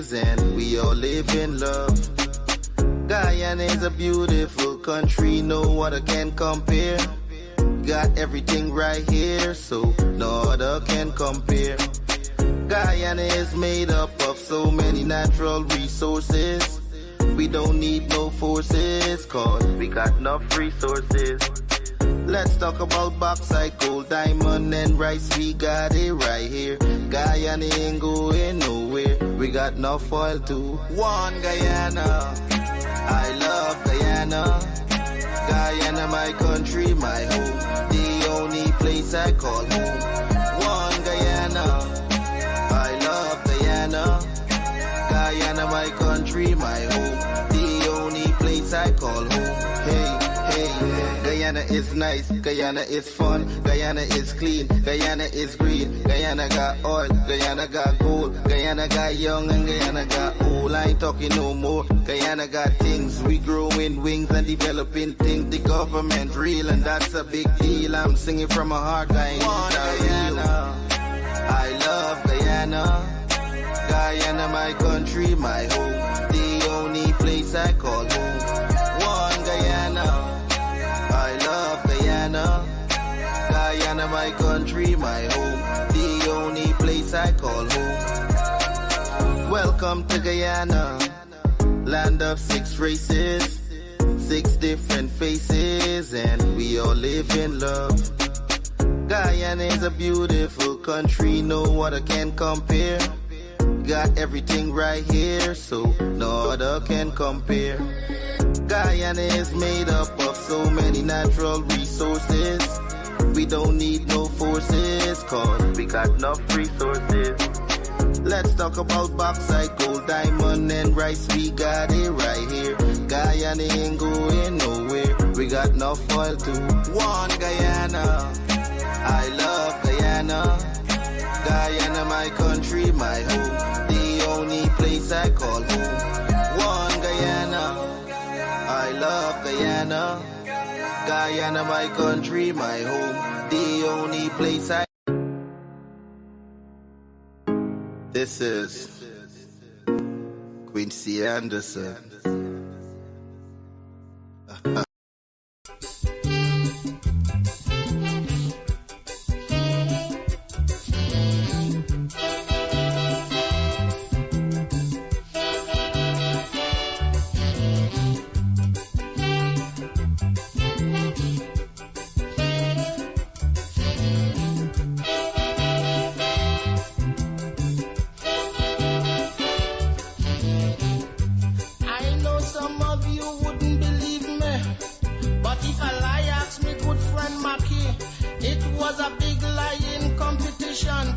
faces, and we all live in love. Guyana is a beautiful country, no other can compare. Got everything right here, so no other can compare. Guyana is made up of so many natural resources. We don't need no forces, cause we got enough resources. Let's talk about bauxite, gold, diamond, and rice. We got it right here. Guyana ain't going nowhere. We got enough oil too. One Guyana, I love Guyana. Guyana, my country, my home. The only place I call home. One Guyana, I love Guyana. Guyana, my country, my home. The only place I call home. Hey, hey, Guyana is nice, Guyana is fun, Guyana is clean, Guyana is green, Guyana got oil, Guyana got gold, Guyana got young and Guyana got old. I ain't talking no more. Guyana got things, we growing wings and developing things. The government real and that's a big deal. I'm singing from my heart, Guyana. I love Guyana. Guyana, my country, my home. The only place I call home. One Guyana. I love Guyana. Guyana, my country, my home. The only place I call home. Welcome to Guyana, land of 6 races, 6 different faces, and we all live in love. Guyana is a beautiful country, no other can compare. Got everything right here, so no other can compare. Guyana is made up of so many natural resources. We don't need no forces, cause we got enough resources. Let's talk about bauxite, gold, diamond, and rice. We got it right here. Guyana ain't going nowhere. We got enough oil too. One Guyana, I love Guyana. Guyana, my country, my home. The only place I call home. One Guyana, I love Guyana. Guyana, my country, my home. The only place I... This is Quincy Anderson.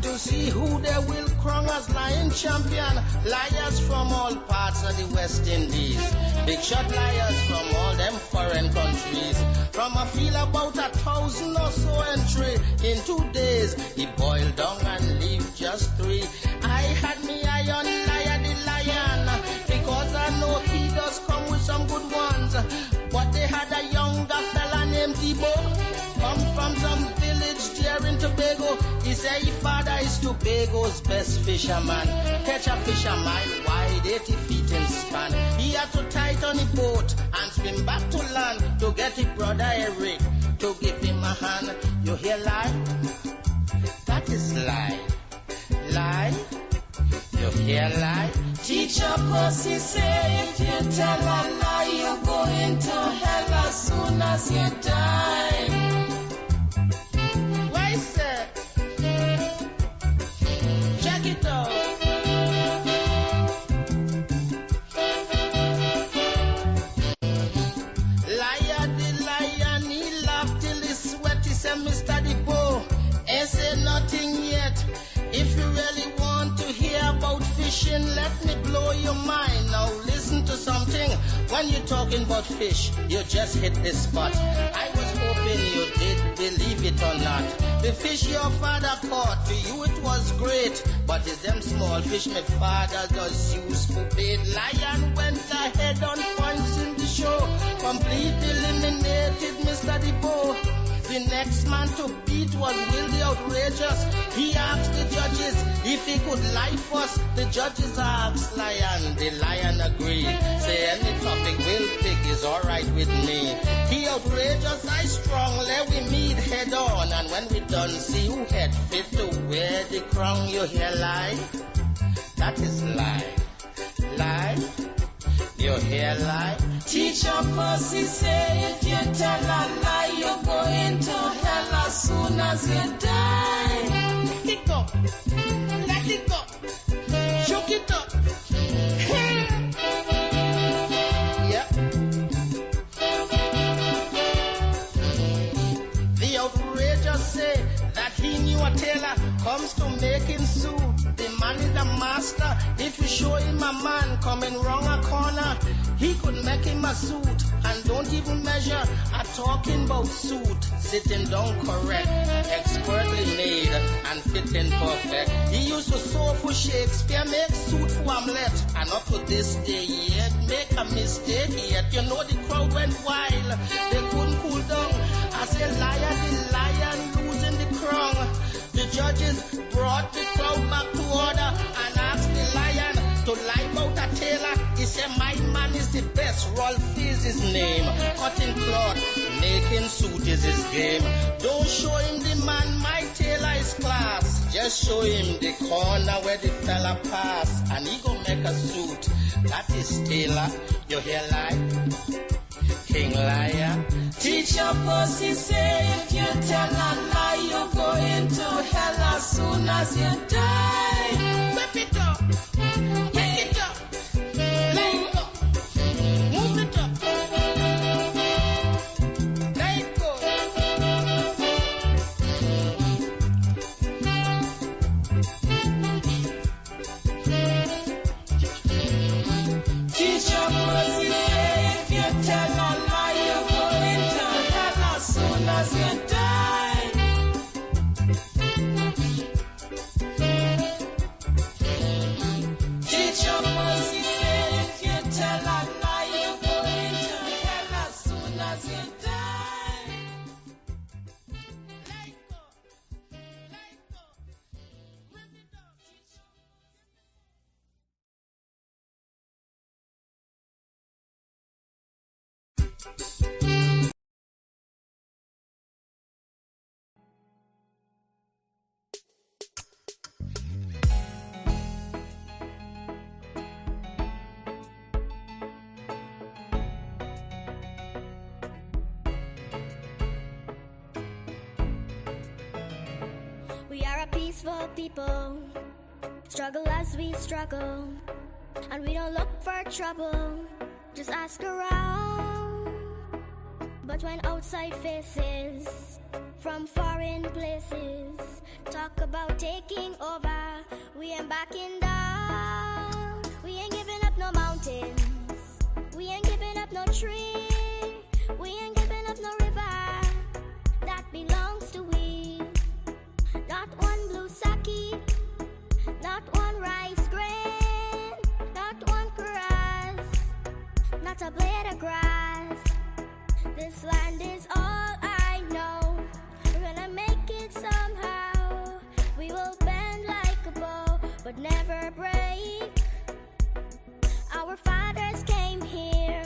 To see who they will crown as lion champion. Liars from all parts of the West Indies, big shot liars from all them foreign countries. From a field about 1,000 or so entry. In 2 days he boiled down and leave just 3. I had me eye on Liar the lion, because I know he does come with some good ones. But they had a younger fella named Thibaut, come from some village there in Tobago. He say his father is Tobago's best fisherman. Catch a fish a mile wide, 80 feet in span. He had to tight on the boat and swim back to land to get his brother Eric to give him a hand. You hear lie? That is lie. Lie? You hear lie? Teacher Pussy say if you tell a lie, you go into hell as soon as you die. Why, sir? Check it out. Liar the lion, he laughed till he sweat. He said, Mr. Debo, ain't say nothing yet. If you really want to hear about fishing, let me blow your mind. Now listen to something. When you're talking about fish, you just hit the spot. I was hoping you did believe it or not. The fish your father caught, for you it was great. But it's them small fish my father does use for bait. Lion went ahead on points in the show, completely eliminated Mr. Debo. The The next man to beat was Will the Outrageous. He asked the judges if he could lie first. The judges asked Lion, the Lion agreed. Say any topic Will pick is alright with me. He outrageous, I strong, let we meet head on. And when we done, see who head fit to wear the crown. You hear lie? That is lie. Lie? You hear lie? Teacher Pussy say if you tell a lie, you're going to hell as soon as you die. Let it go. Let it go. Shook it up. Yeah. The outrageous say that he knew a tailor comes to make him suit. The man is the master. If you show him a man coming round a corner, he could make him a suit and don't even measure. A talking about suit, sitting down correct, expertly made and fitting perfect. He used to sew for Shakespeare, make suit for Hamlet, and up to this day yet make a mistake yet. You know the crowd went wild, they couldn't cool down. I say liar, the lion losing the crown. The judges brought the crowd back to order and asked the lion to lie about a tailor. He said, my man is the best. Rolf is his name. Cutting cloth, making suit is his game. Don't show him the man, my tailor is class. Just show him the corner where the fella pass, and he gon' make a suit. That is tailor. You hear lie? King liar. Teacher Pussy say if you tell a lie, you're going to hell as soon as you die. Whip it up. Pick it up. Let it go. Move it up. Let it go. Teacher Pussy say if you tell a lie, you're going to hell as soon as you die. Teacher Pussy say if you tell a lie, you're going to hell as soon as you die. Let it go. Let it go. Whip it up, teacher. We are a peaceful people, struggle as we struggle, and we don't look for trouble, just ask around. But when outside faces from foreign places talk about taking over, we ain't backing down. We ain't giving up no mountains, we ain't giving up no tree, we ain't giving up no river that belongs to we. Not one blue sake, not one rice grain, not one grass, not a blade of grass. This land is all I know. We're gonna make it somehow. We will bend like a bow, but never break. Our fathers came here,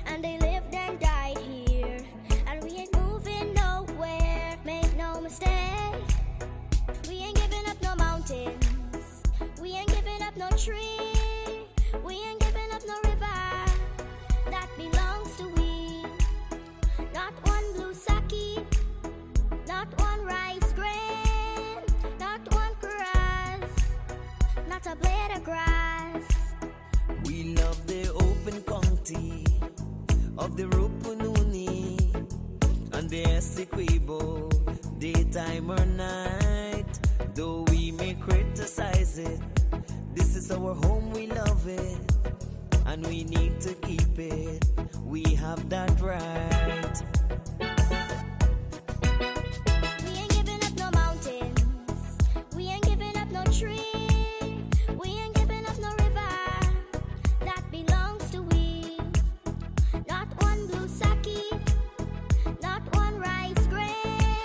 and they lived and died here, and we ain't moving nowhere, make no mistake. We ain't giving up no mountains, we ain't giving up no tree, we ain't giving up no river that belongs to we. Not one blue sake, not one rice grain, not one grass, not a blade of grass. We love the open county of the Rupununi and the Essequibo, daytime or night. Though we may criticize it, this is our home, we love it, and we need to keep it. We have that right. We ain't giving up no mountains, we ain't giving up no tree, we ain't giving up no river that belongs to we. Not one blue sake, not one rice grain,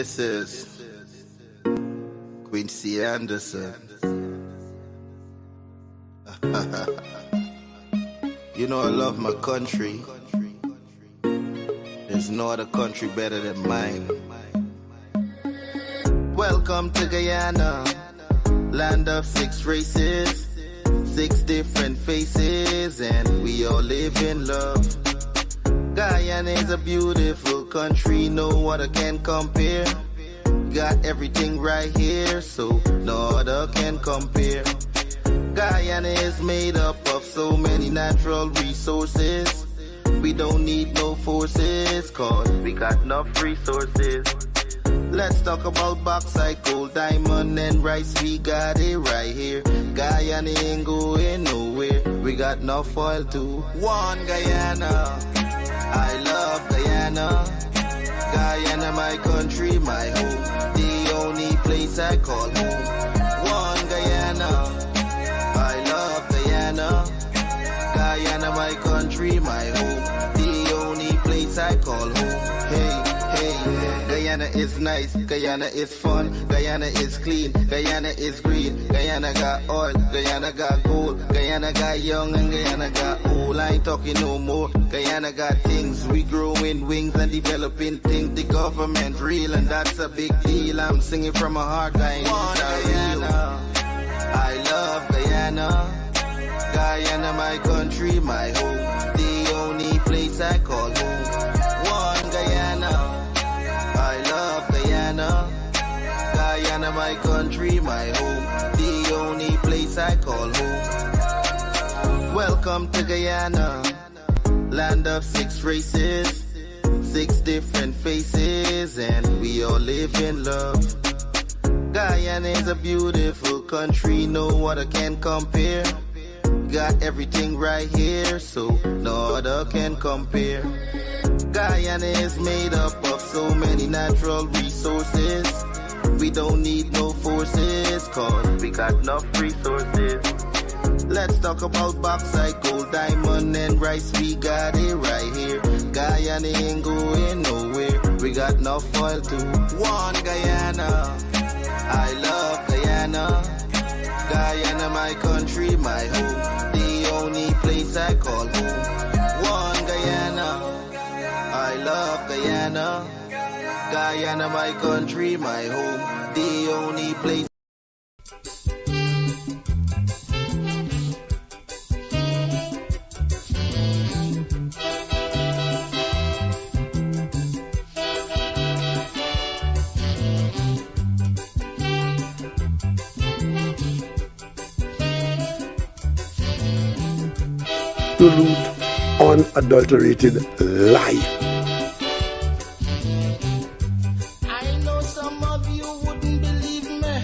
This is Quincy Anderson. You know I love my country. There's no other country better than mine. Welcome to Guyana, land of 6 races, 6 different faces, and we all live in love. Guyana is a beautiful country, no other can compare. Got everything right here, so no other can compare. Guyana is made up of so many natural resources. We don't need no forces, cause we got enough resources. Let's talk about bauxite, gold, diamond, and rice. We got it right here. Guyana ain't going nowhere. We got enough oil too. One Guyana, I love Guyana. Guyana, my country, my home. The only place I call home. One Guyana, I love Guyana. Guyana, my country, my home. The only place I call home. Hey, hey, Guyana is nice, Guyana is fun, Guyana is clean, Guyana is green, Guyana got oil, Guyana got gold, Guyana got young and Guyana got old. I ain't talking no more. Guyana got things, we growing wings and developing things. The government real and that's a big deal. I'm singing from my heart, Guyana. I love Guyana. Guyana, my country, my home. The only place I call home. One Guyana. I love Guyana. Guyana, my country, my home. The only place I call home. Welcome to Guyana, land of 6 races, 6 different faces, and we all live in love. Guyana is a beautiful country, no other can compare. Got everything right here, so no other can compare. Guyana is made up of so many natural resources. We don't need no forces, cause we got enough resources. Let's talk about bauxite, gold, diamond, and rice. We got it right here. Guyana ain't going nowhere. We got enough oil too. One Guyana, I love Guyana. Guyana, my country, my home. The only place I call home. One Guyana, I love Guyana. Guyana, my country, my home. The only place. Absolute, unadulterated lie. I know some of you wouldn't believe me,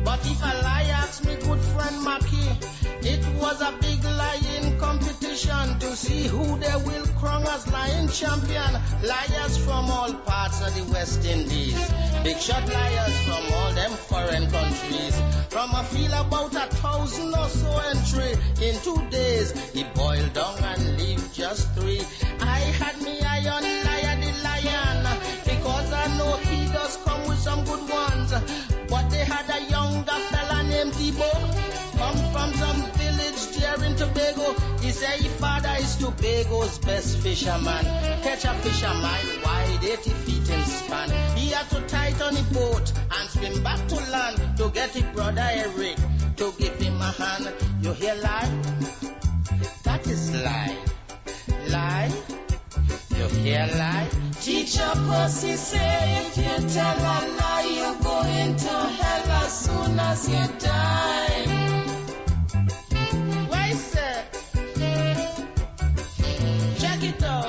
but if a lie asked me good friend Mackie, it was a big lying competition to see who they will crown as lion champion. Liars from all parts of the West Indies, big shot liars from all them foreign countries. From a feel about 1,000 or so entry in 2 days, he boiled down and leave just 3. I had me eye on Lion the lion, because I know he does come with some good ones. But they had a younger fella named Tibo, come from some village there in Tobago. He say his father is Tobago's best fisherman. Catch a fisherman wide 80 feet in span. He had to tighten the boat and swim back to land to get his brother Eric to give him a hand. You hear lie? That is lie. Lie? You hear lie? Teacher Pussy say if you tell a lie, you're going to hell as soon as you die. Why, sir? Check it out.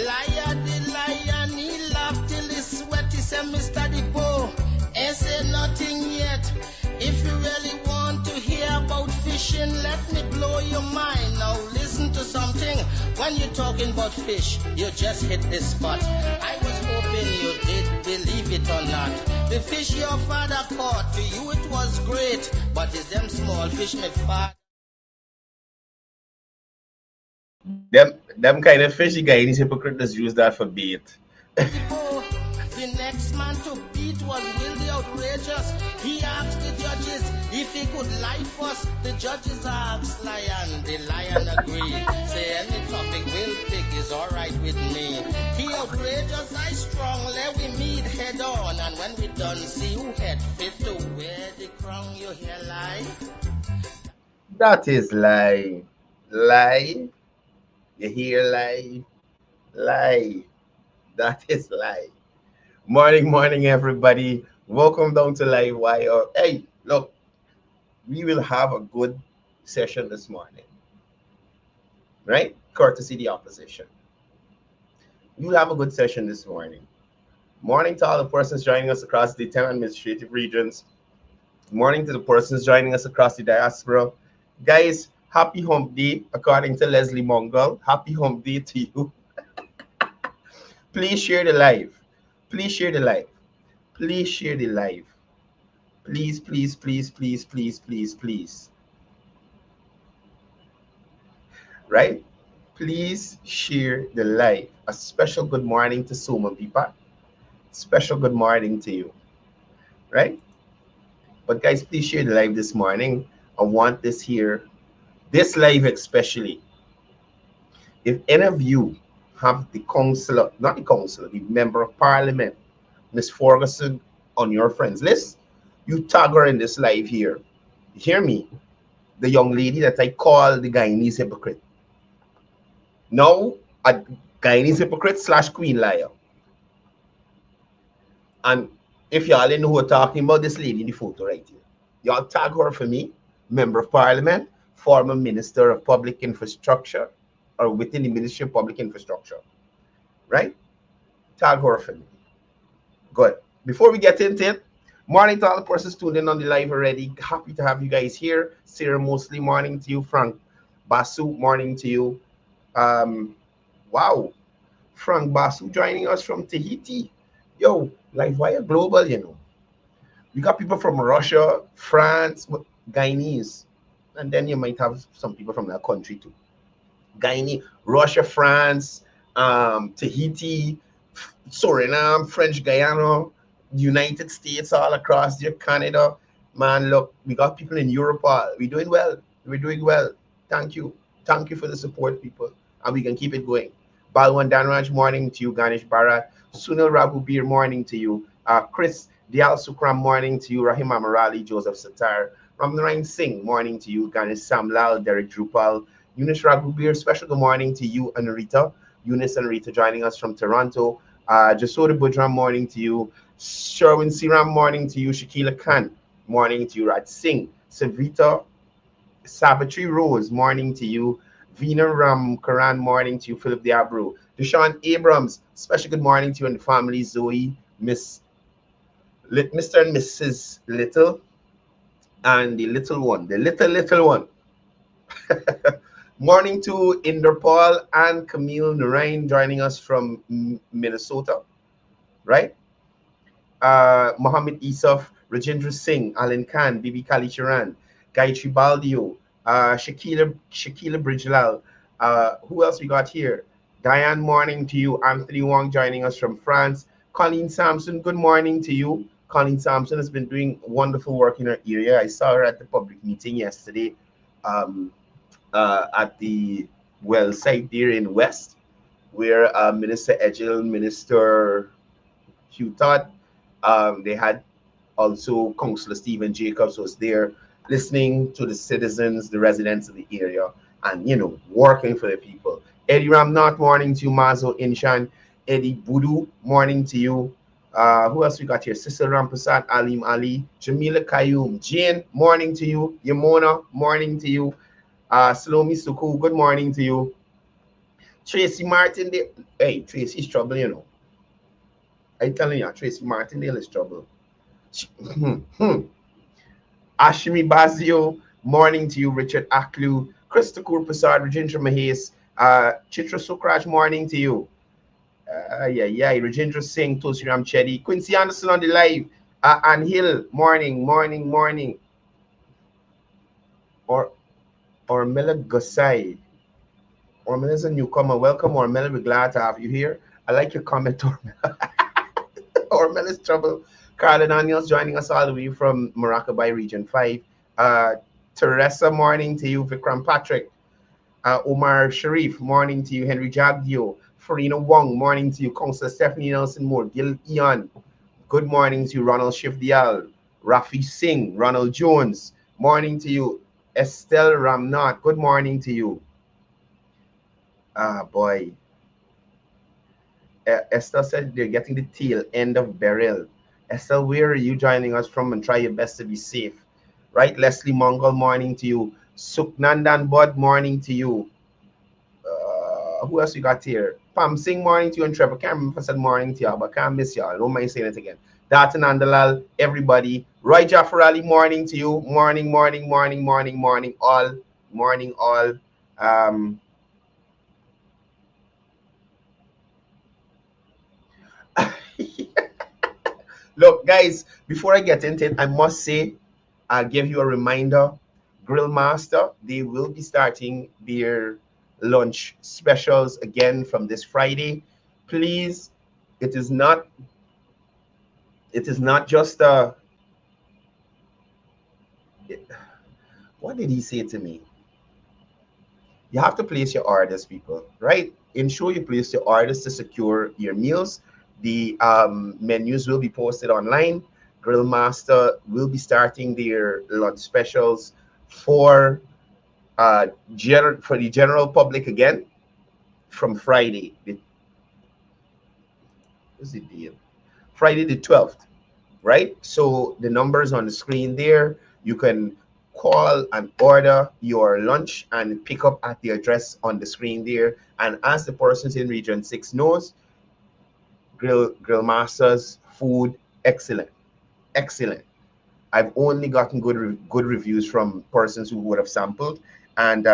Liar the lion, he laughed till he sweat. He said, Mr. Depot, ain't say nothing yet. If you really want to hear about fishing, let me blow your mind. Now listen to something. When you're talking about fish, you just hit the spot. I was hoping you did believe it or not. The fish your father caught, for you it was great, but it's them small fish made fat. Them kind of fishy guy, these hypocrites use that for bait. The next man to beat was Will the Outrageous. He asked the judges if he could lie first. The judges asked Lion, the Lion agreed. Say any topic Will pick is alright with me. The Outrageous, I strong, let we meet head on. And when we done, see who head fit to wear the crown. You hear lie? That is lie. Lie. You hear lie? Lie. That is lie. Morning, everybody. Welcome down to Livewire. Hey, look, we will have a good session this morning, right? Courtesy the opposition. We will have a good session this morning. Morning to all the persons joining us across the 10 administrative regions. Morning to the persons joining us across the diaspora. Guys, happy hump day, according to Leslie Mongol. Happy hump day to you. Please share the live. Please share the live. Please share the live. Please. Right? Please share the live. A special good morning to Suma Pipa. Special good morning to you. Right? But guys, please share the live this morning. I want this here. This live especially. If any of you have the councillor, not the councillor, the member of parliament, Miss Ferguson, on your friends list, you tag her in this live here. You hear me? The young lady that I call the Guyanese hypocrite. Now, a Guyanese hypocrite / queen liar. And if y'all didn't know who we're talking about, this lady in the photo right here. Y'all tag her for me, member of parliament, former minister of public infrastructure, or within the Ministry of Public Infrastructure, right? Tag her for me. Good. Before we get into it, morning to all the persons tuned in on the live already. Happy to have you guys here. Sarah Mosley, morning to you. Frank Basu, morning to you. Wow. Frank Basu joining us from Tahiti. Yo, Livewire Global, you know. We got people from Russia, France, Guyanese, and then you might have some people from that country too. Guinea, Russia, France, Tahiti, Suriname, French Guyana, United States, all across there, Canada. Man, look, we got people in Europe. We're doing well. We're doing well. Thank you. Thank you for the support, people. And we can keep it going. Balwan Danraj, morning to you. Ganesh Bharat. Sunil Raghubir, morning to you. Chris Dial Sukram, morning to you. Rahim Amarali, Joseph Satar. Ramnarain Singh, morning to you. Ganesh Samlal, Derek Drupal. Eunice Raghubir, special good morning to you and Rita. Eunice and Rita joining us from Toronto. Jasoda Budram, morning to you. Sherwin Siram, morning to you. Shakila Khan, morning to you. Raj Singh. Savita Savitri Rose, morning to you. Veena Ram Karan, morning to you. Philip Diabro. Deshaun Abrams, special good morning to you and the family. Zoe, Mr. and Mrs. Little, and the little one, the little one. Morning to Inderpal and Camille Narain joining us from Minnesota, right? Mohammed Isaf, Rajendra Singh, Alan Khan, Bibi Kali Charan, Gayatri Baldio, Shakila Brijlal. Who else we got here? Diane, morning to you. Anthony Wong joining us from France. Colleen Sampson, good morning to you. Colleen Sampson has been doing wonderful work in her area. I saw her at the public meeting yesterday. At the well site there in West, where Minister Edgell, Minister Hugh Todd, they had also Councillor Stephen Jacobs was there listening to the citizens, the residents of the area, and, you know, working for the people. Eddie Ramnath, morning to you. Mazo Inshan, Eddie Budu, morning to you. Who else we got here? Cecil Rampasat, Alim Ali, Jamila Kayum, Jane, morning to you. Yamona, morning to you. Salome Suku, good morning to you. Tracy Martindale. Hey, Tracy's trouble, you know. I'm telling you, Tracy Martindale is trouble. Ashimi Bazio, morning to you. Richard Aklu, Christopher Prasad, Rajendra Mahes, Chitra Sukraj, morning to you. Rajendra Singh, Tosiram Chetty, Quincy Anderson on the live, and Hill, morning. Or Mela Gosai. Ormel is a newcomer. Welcome, Ormel. We're glad to have you here. I like your comment, Ormel. Ormel is trouble. Carla Daniels joining us all the way from Morocco Region 5. Teresa, morning to you. Vikram Patrick. Omar Sharif, morning to you. Henry Jagdio. Farina Wong, morning to you. Councillor Stephanie Nelson Moore. Gil Eon, good morning to you. Ronald Shifdial. Rafi Singh. Ronald Jones, morning to you. Estelle Ramnat, good morning to you. Boy. Estelle said they're getting the tail end of Beryl. Estelle, where are you joining us from? And try your best to be safe. Right? Leslie Mongol, morning to you. Suknandan Bud, morning to you. Who else you got here? Pam Singh, morning to you. And Trevor, can't remember if I said morning to y'all, but can't miss y'all. Don't mind saying it again. Datan Andalal, everybody. Roy Jaffer Ali, morning to you. Morning, morning, morning, morning, morning, all. Morning, all. Look, guys, before I get into it, I must say, I'll give you a reminder. Grill Master, they will be starting their lunch specials again from this Friday. Please, it is not just what did he say to me? You have to place your orders, people, right? Ensure you place your orders to secure your meals. The menus will be posted online. Grill Master will be starting their lunch specials for the general public again from Friday. What's the deal? Friday the 12th, right? So the numbers on the screen there, you can call and order your lunch and pick up at the address on the screen there. And as the persons in Region 6 knows, Grill Master's food, excellent. I've only gotten good reviews from persons who would have sampled. And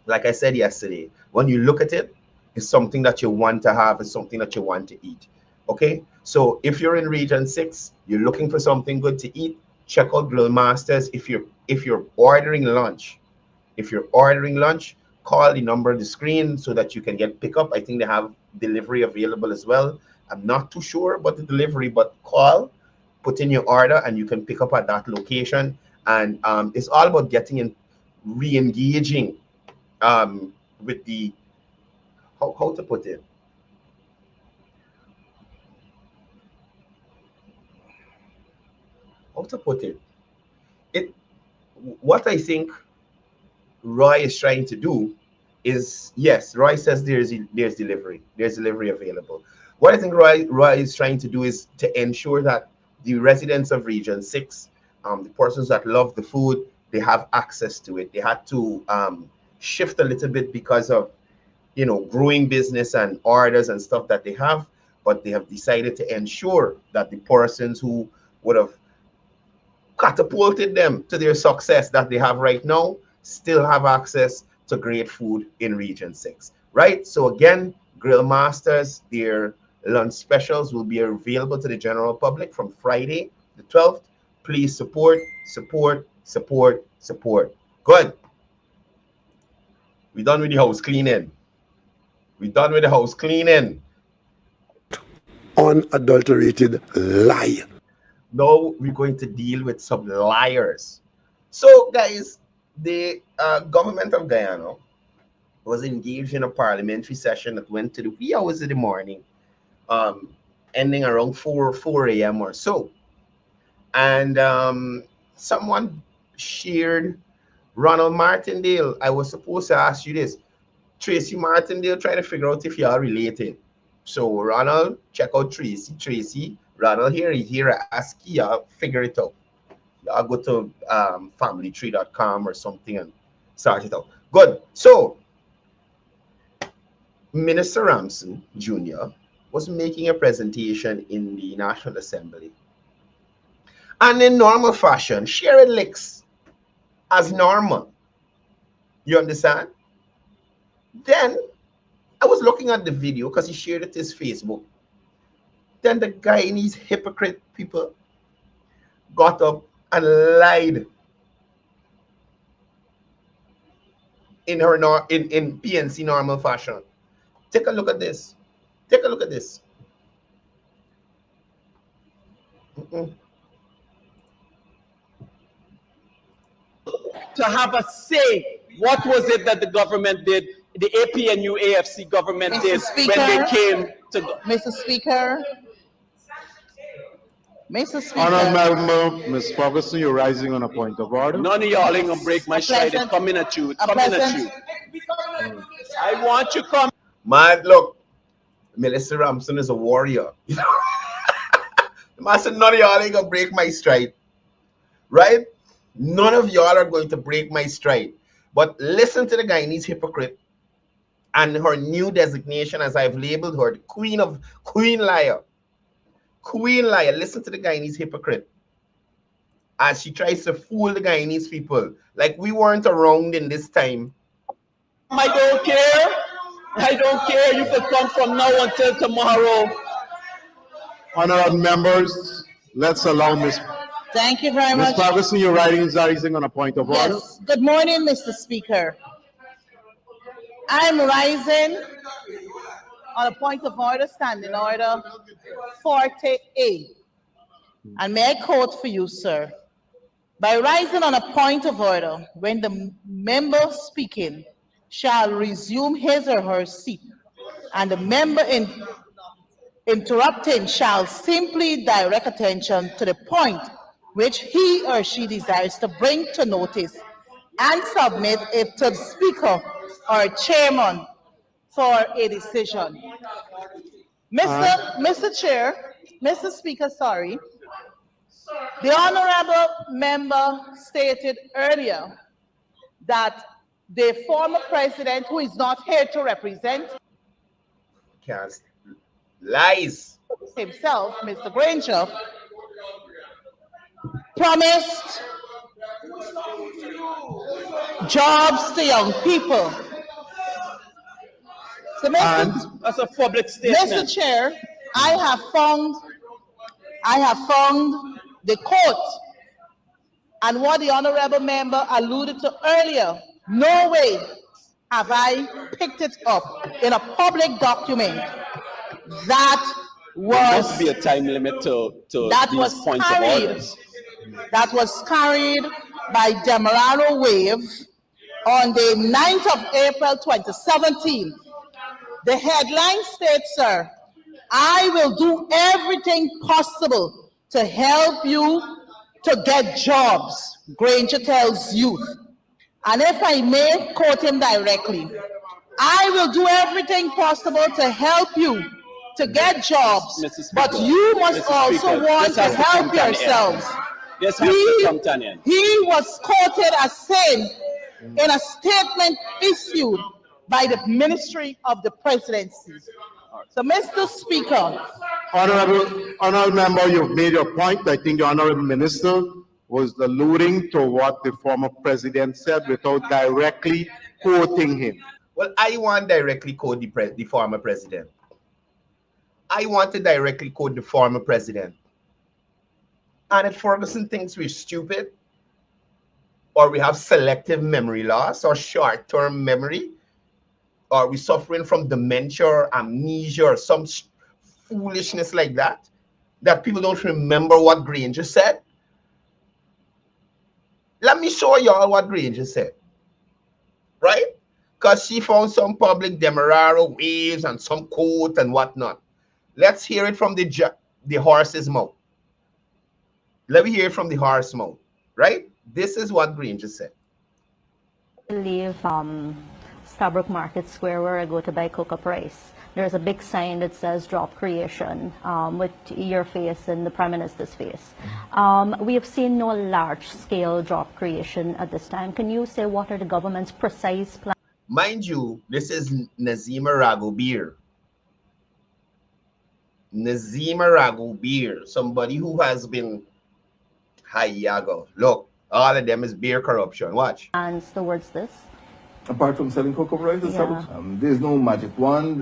like I said yesterday, when you look at it, it's something that you want to have, it's something that you want to eat. Okay, so if you're in Region 6, you're looking for something good to eat, check out Grill Masters. If you're ordering lunch, call the number on the screen so that you can get pickup. I think they have delivery available as well. I'm not too sure about the delivery, but call, put in your order, and you can pick up at that location. And it's all about getting in, re-engaging with the how to put it. What I think Roy is trying to do is, yes, Roy says there's delivery available. What I think Roy is trying to do is to ensure that the residents of Region 6, the persons that love the food, they have access to it. They had to shift a little bit because of, growing business and orders and stuff that they have, but they have decided to ensure that the persons who would have catapulted them to their success that they have right now still have access to great food in Region 6, right? So again, Grill Masters, their lunch specials will be available to the general public from Friday the 12th. Please support. Good. We're done with the house cleaning. Unadulterated lie. Now we're going to deal with some liars. So, guys, the government of Guyana was engaged in a parliamentary session that went to the wee hours of the morning, ending around 4 a.m. or so. And someone shared Ronald Martindale. I was supposed to ask you this. Tracy Martindale, trying to figure out if you are related. So, Ronald, check out Tracy. Tracy, Ronald here, ask you, figure it out. I'll go to familytree.com or something and start it out. Good. So, Minister Ramson Jr. was making a presentation in the National Assembly. And in normal fashion, sharing licks as normal. You understand? Then, I was looking at the video because he shared it to his Facebook. Then the Guyanese hypocrite people got up and lied in her in PNC normal fashion. Take a look at this. Take a look at this. To have a say, what was it that the government did, the APNU AFC government did when they came to... Mr. Speaker. Mr. Speaker. Honourable Ms. Ferguson, you're rising on a point of order. None of y'all ain't gonna break my stride. It's coming at you. It's coming at you. I want you come. Man, look, Melissa Ramson is a warrior. The man said, none of y'all ain't gonna break my stride. Right? None of y'all are going to break my stride. But listen to the Guyanese hypocrite and her new designation, as I've labeled her, the Queen Liar. Queen Liar. Listen to the Guyanese hypocrite as she tries to fool the Guyanese people like we weren't around in this time. I don't care. I don't care. You could come from now until tomorrow. Honourable members, let's allow Ms. Thank you very much. Ms. Ferguson, you're rising on a point of order. Yes. Good morning, Mr. Speaker. I'm rising on a point of order, standing order 40A. And may I quote for you, sir? By rising on a point of order, when the member speaking shall resume his or her seat, and the member interrupting shall simply direct attention to the point which he or she desires to bring to notice and submit it to the speaker or chairman for a decision. Mr. Speaker, sorry. The honorable member stated earlier that the former president, who is not here to represent lies himself, Mr. Granger, promised jobs to young people. So, that's a public statement. Mr. Chair, I have found the quote and what the honorable member alluded to earlier. No way have I picked it up in a public document that was. There must be a time limit to these points of orders. That was carried by Demerara Wave on the 9th of April 2017. The headline states, sir, I will do everything possible to help you to get jobs, Granger tells youth. And if I may quote him directly, I will do everything possible to help you to get jobs, but you must also want to help yourselves. He was quoted as saying in a statement issued by the Ministry of the Presidency. So, Mr. Speaker. Honourable member, you've made your point. I think the Honourable Minister was alluding to what the former president said without directly quoting him. Well, I want directly quote the former president. I want to directly quote the former president. And if Ferguson thinks we're stupid, or we have selective memory loss, or short-term memory, or we're suffering from dementia or amnesia or some foolishness like that, that people don't remember what Granger said, let me show y'all what Granger said, right? Because she found some public Demerara waves and some quote and whatnot. Let's hear it from the horse's mouth. Let me hear it from the horse's mouth, right? This is what Granger said. I leave Starbrook Market Square where I go to buy cocoa rice. There's a big sign that says drop creation with your face and the Prime Minister's face. We have seen no large-scale job creation at this time. Can you say what are the government's precise plans? Mind you, this is Nazima Raghubir. Nazima Raghubir, somebody who has been Hayago. Look, all of them is beer corruption. Watch. And towards this? Apart from selling cocoa rice, there's no magic wand.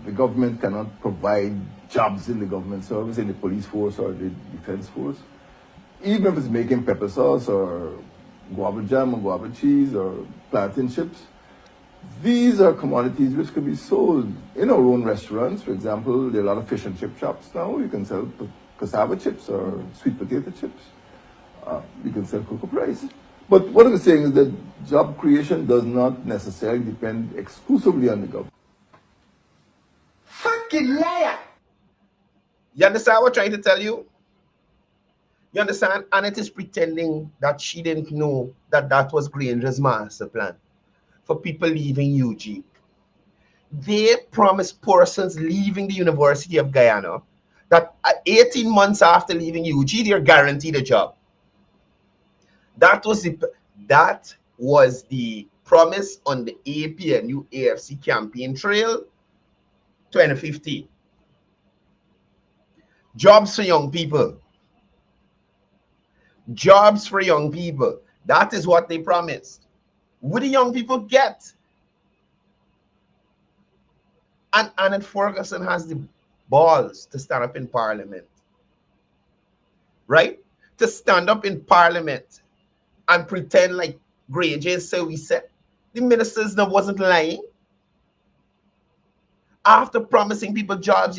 The government cannot provide jobs in the government service, in the police force or the defense force. Even if it's making pepper sauce or guava jam or guava cheese or plantain chips. These are commodities which can be sold in our own restaurants. For example, there are a lot of fish and chip shops now. You can sell cassava chips or sweet potato chips. You can sell cocoa rice. But what I'm saying is that job creation does not necessarily depend exclusively on the government. Fucking liar! You understand what I'm trying to tell you? You understand? Annette is pretending that she didn't know that that was Granger's master plan for people leaving UG. They promised persons leaving the University of Guyana that 18 months after leaving UG, they're guaranteed a job. That was the promise on the APNU AFC campaign trail 2015. Jobs for young people. Jobs for young people. That is what they promised. What do young people get? And Annette Ferguson has the balls to stand up in Parliament. Right? To stand up in Parliament and pretend like Granger so we said. The ministers now wasn't lying. After promising people jobs,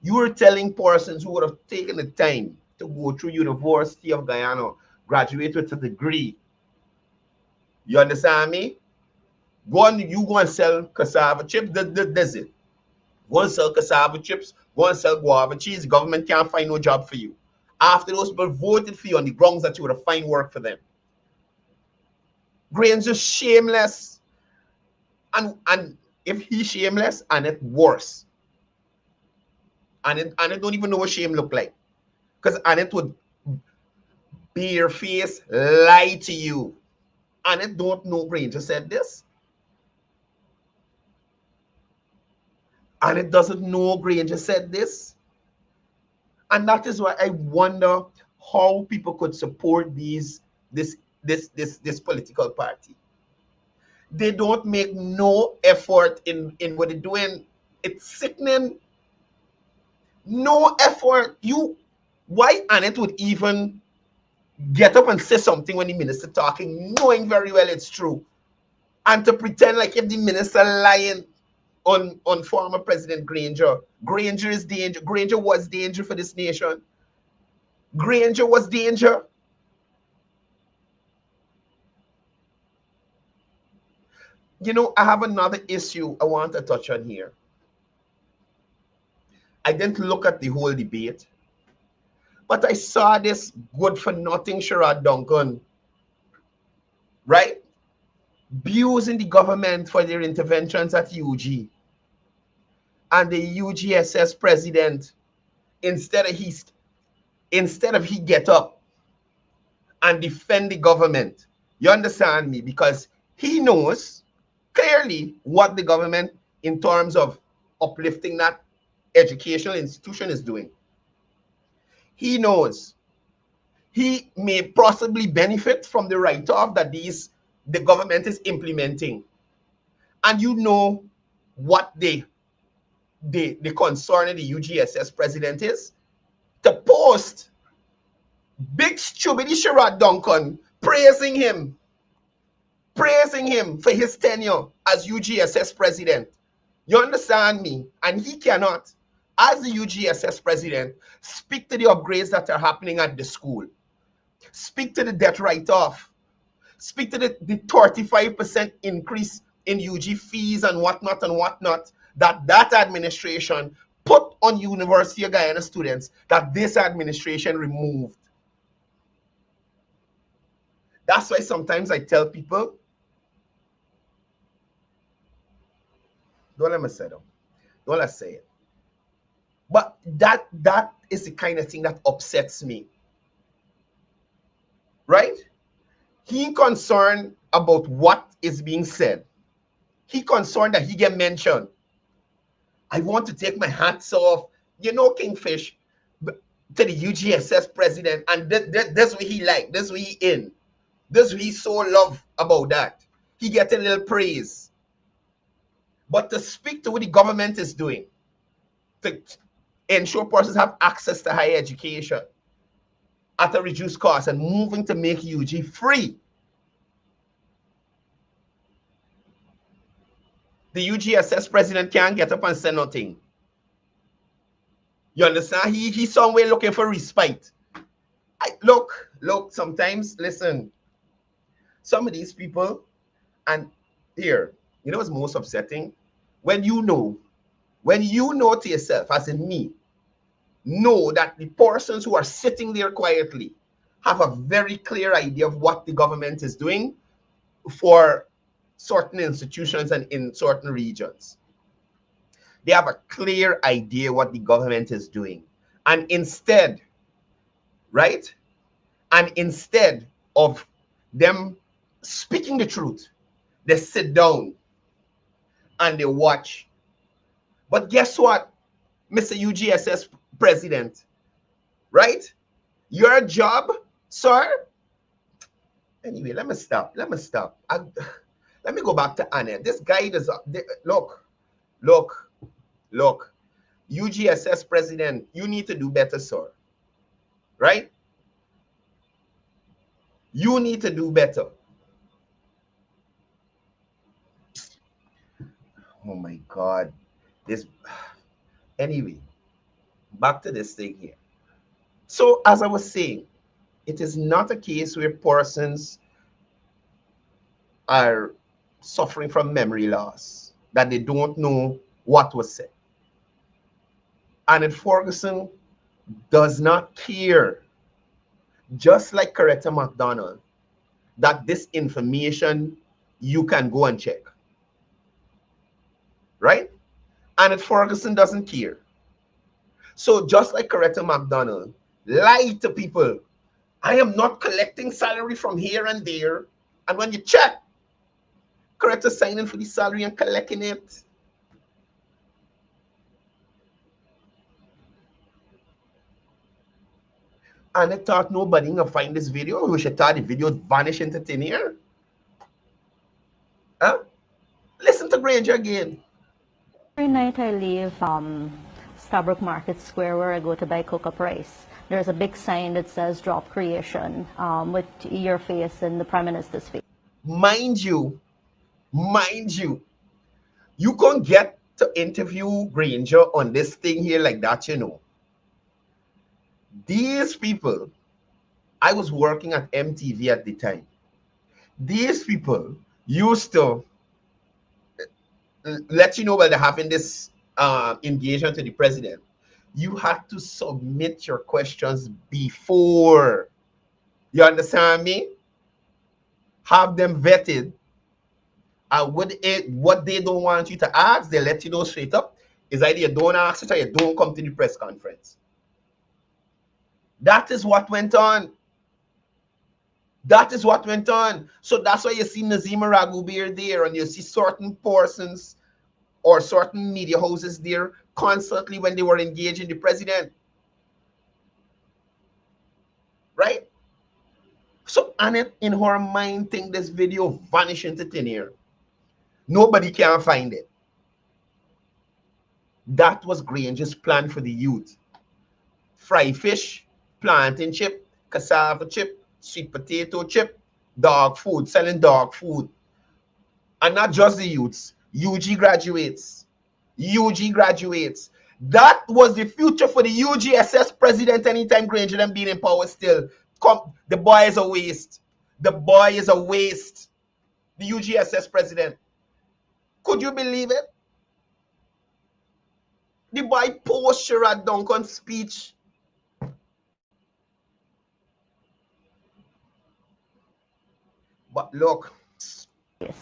you were telling persons who would have taken the time to go through University of Guyana, graduate with a degree. You understand me? You go and sell cassava chips. That's it. Go and sell cassava chips. Go and sell guava cheese. The government can't find no job for you. After those people voted for you on the grounds that you would have find work for them. Granger's shameless. And if he's shameless, and it's worse. And it don't even know what shame look like. Because Annette would bare face lie to you. Annette don't know Granger said this. Annette doesn't know Granger said this. And that is why I wonder how people could support this political party. They don't make no effort in what they're doing. It's sickening. No effort. Why Annette would even get up and say something when the minister talking, knowing very well it's true, and to pretend like if the minister lying on former President Granger. Granger is danger. Granger was danger for this nation. Granger was danger. You know, I have another issue I want to touch on here. I didn't look at the whole debate, but I saw this good-for-nothing Sherrod Duncan, right? Abusing the government for their interventions at UG. And the UGSS president, instead of he get up and defend the government, you understand me? Because he knows clearly what the government in terms of uplifting that educational institution is doing. He knows he may possibly benefit from the write-off that the government is implementing. And you know what the concern of the UGSS president is? To post big stupid Sherrod Duncan praising him for his tenure as UGSS president. You understand me? And he cannot, as the UGSS president, speak to the upgrades that are happening at the school. Speak to the debt write-off. Speak to the 35% increase in UG fees and whatnot that administration put on University of Guyana students that this administration removed. That's why sometimes I tell people, don't let me say them. Don't let me say it. But that is the kind of thing that upsets me. Right? He concerned about what is being said. He concerned that he get mentioned. I want to take my hats off, you know, Kingfish, to the UGSS president, and that's what he like. That's what he in. That's what he so love about that. He get a little praise. But to speak to what the government is doing, to ensure persons have access to higher education at a reduced cost and moving to make UG free, The UGSS president can't get up and say nothing. You understand? He's somewhere looking for respite. Look, sometimes, listen, some of these people, and here, you know what's most upsetting? When you know to yourself, as in me, know that the persons who are sitting there quietly have a very clear idea of what the government is doing for certain institutions and in certain regions. They have a clear idea what the government is doing. And instead, right? And instead of them speaking the truth, they sit down and they watch. But guess what, Mr. UGSS president, right? Your job, sir. Anyway, let me stop. Let me go back to Annette. This guy does look. UGSS president, you need to do better, sir. Right? You need to do better. Oh my God. Anyway, back to this thing here. So as I was saying, it is not a case where persons are suffering from memory loss, that they don't know what was said. And Ferguson does not care, just like Coretta McDonald, that this information you can go and check. Right? And Ferguson doesn't care. So just like Coretta McDonald, lie to people. I am not collecting salary from here and there. And when you check, Coretta signing for the salary and collecting it. And I thought nobody gonna find this video. We should thought the video vanish into thin air. Huh? Listen to Granger again. Every night I leave Stabrook Market Square where I go to buy cook-up rice. There's a big sign that says drop creation with your face and the Prime Minister's face. Mind you, you can't get to interview Granger on this thing here like that, you know. These people, I was working at MTV at the time. These people used to let you know while they're having this engagement to the president. You had to submit your questions before. You understand me? Have them vetted. And what they don't want you to ask, they let you know straight up. Is either you don't ask it or you don't come to the press conference. That is what went on. That is what went on. So that's why you see Nazima Raghubir there, and you see certain persons or certain media houses there constantly when they were engaging the president. Right? So Annette, in her mind, think this video vanished into thin air. Nobody can find it. That was Granger's plan for the youth. Fry fish, plantain chip, cassava chip, sweet potato chip, dog food, selling dog food. And not just the youths, UG graduates. UG graduates. That was the future for the UGSS president anytime Granger them being in power still. Come, the boy is a waste. The boy is a waste. The UGSS president. Could you believe it? The boy post Sherrod Duncan's speech. But look. Yes.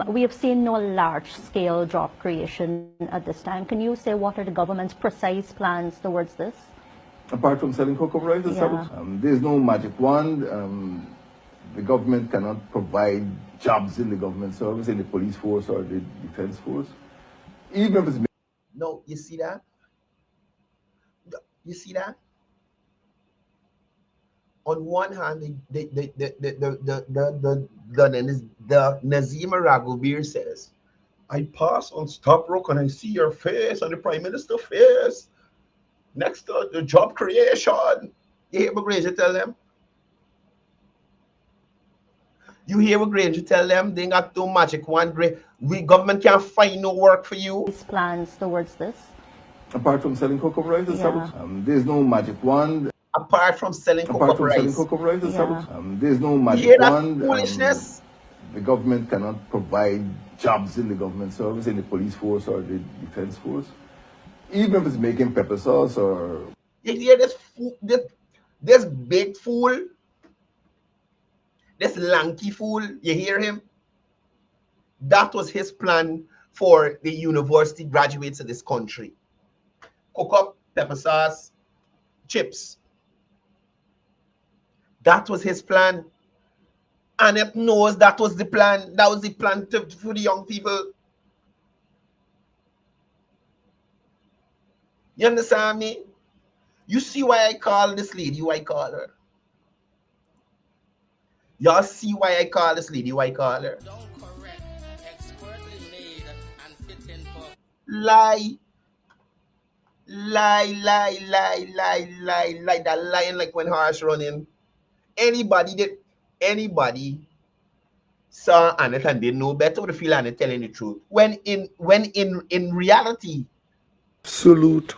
We have seen no large-scale job creation at this time. Can you say what are the government's precise plans towards this? Apart from selling cocoa rice, there's no magic wand. The government cannot provide jobs in the government service, in the police force or the defense force. Even if it's... No, you see that? You see that? On one hand, the Nazima Raghubir says, I pass on Stabrook and I see your face and the Prime Minister's face next to the job creation. You hear Granger tell them? You hear what Granger tell them? They ain't got no magic wand. We government can't find no work for you. These plans towards this? Apart from selling cocoa rice, there's no magic wand. Apart from selling cocoa rice, there's no magic wand. Foolishness. The government cannot provide jobs in the government service, in the police force or the defense force. Even if it's making pepper sauce or... You hear this big fool? This lanky fool, you hear him? That was his plan for the university graduates of this country. Cook up, pepper sauce, chips. That was his plan. And it knows that was the plan. That was the plan for the young people. You understand me? You see why I call this lady who I call her? Y'all see why I call this lady who I call her? Lie. Lie. That lying like when horse running. Anybody saw Annette and didn't know better would feel Annette telling the truth. When in reality, absolute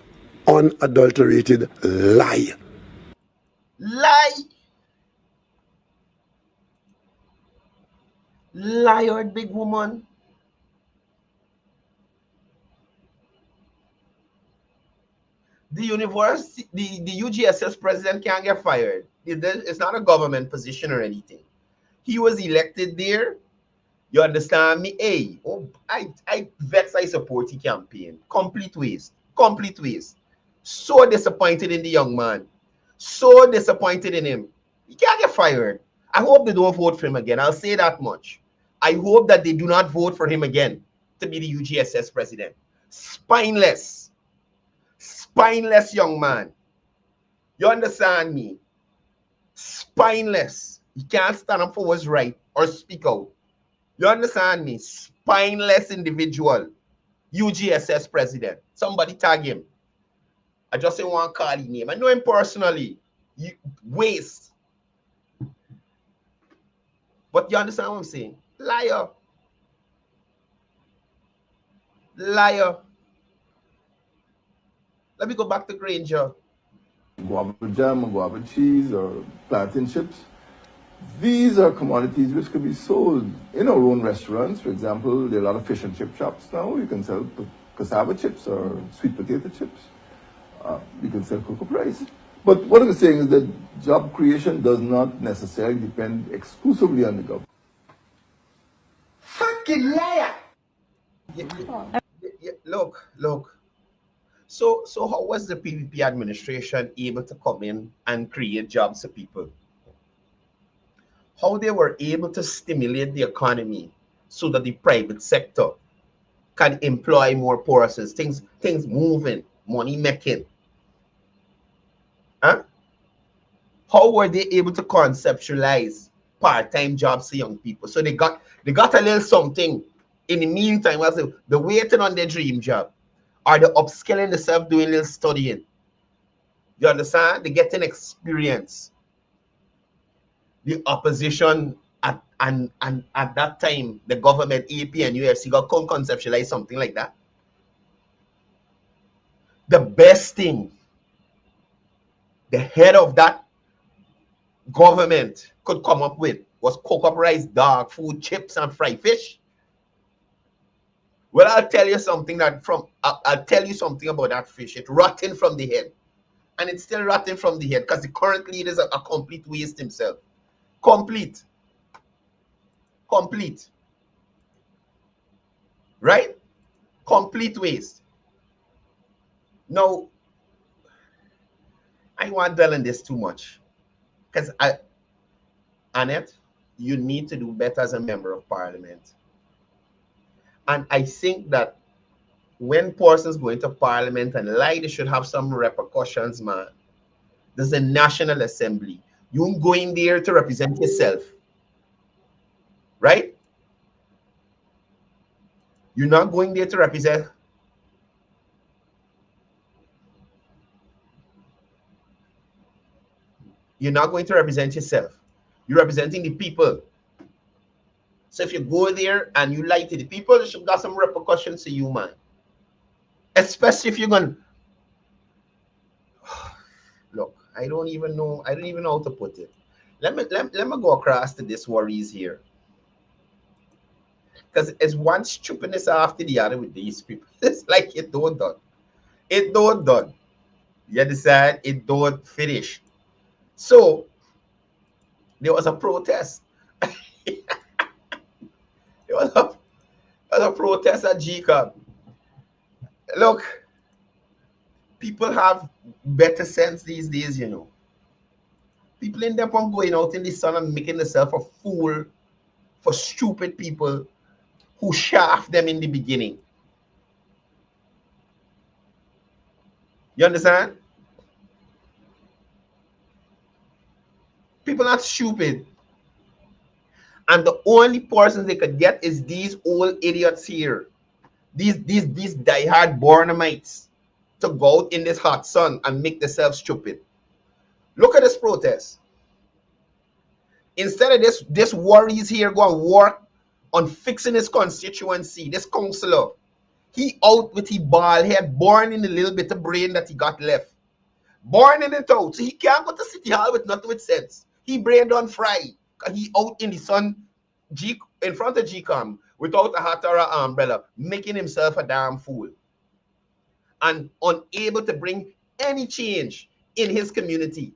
unadulterated lie. Liar, big woman. The university, the UGSS president can't get fired. It's not a government position or anything. He was elected there. You understand me? Hey, I support the campaign. Complete waste. So disappointed in the young man. So disappointed in him. He can't get fired. I hope they don't vote for him again. I'll say that much. I hope that they do not vote for him again to be the UGSS president. Spineless young man. You understand me? Spineless. He can't stand up for what's right or speak out. You understand me? Spineless individual. UGSS president. Somebody tag him. I just don't want to call his name. I know him personally. Waste. But you understand what I'm saying? Liar. Let me go back to Granger. Guava jam or guava cheese or plantain chips. These are commodities which could be sold in our own restaurants. For example, there are a lot of fish and chip shops now. You can sell cassava chips or sweet potato chips. You can sell cocoa rice. But what I'm saying is that job creation does not necessarily depend exclusively on the government. Fucking liar! Look. So how was the PPP administration able to come in and create jobs for people? How they were able to stimulate the economy so that the private sector can employ more persons, things moving, money making. Huh? How were they able to conceptualize part-time jobs for young people? So they got a little something in the meantime, as the waiting on their dream job, or the upskilling themselves, doing a little studying. You understand? They getting experience. The opposition at that time, the government, AP and UFC got conceptualize something like that. The best thing the head of that government could come up with was cook up rice, dog food, chips, and fried fish. Well, I'll tell you something I'll tell you something about that fish. It's rotten from the head. And it's still rotten from the head because the current leader is a complete waste himself. Complete. Right? Complete waste. Now, I won't dwell on this too much. Because Annette, you need to do better as a member of parliament. And I think that when persons go into parliament and lie, they should have some repercussions, man. There's a National Assembly. You go in there to represent yourself. Right? You're not going there to represent. You're not going to represent yourself. You're representing the people. So if you go there and you lie to the people, it should got some repercussions to you, man. Especially if you're going look, I don't even know how to put it. Let me go across to this worries here. Because it's one stupidness after the other with these people. It's like it don't done. It don't done. You understand? It don't finish. So there was a protest. There was a protest at GCOM. Look, people have better sense these days, you know. People end up on going out in the sun and making themselves a fool for stupid people who shaft them in the beginning. You understand? People are stupid. And the only persons they could get is these old idiots here. These diehard Bornamites to go out in this hot sun and make themselves stupid. Look at this protest. Instead of this worries here go and work on fixing his constituency, this councillor, he out with his bald head, born in a little bit of brain that he got left. Born in it out. So he can't go to City Hall with nothing with sense. He brain done fried. He out in the sun in front of GCOM without a hat or an umbrella, making himself a damn fool. And unable to bring any change in his community.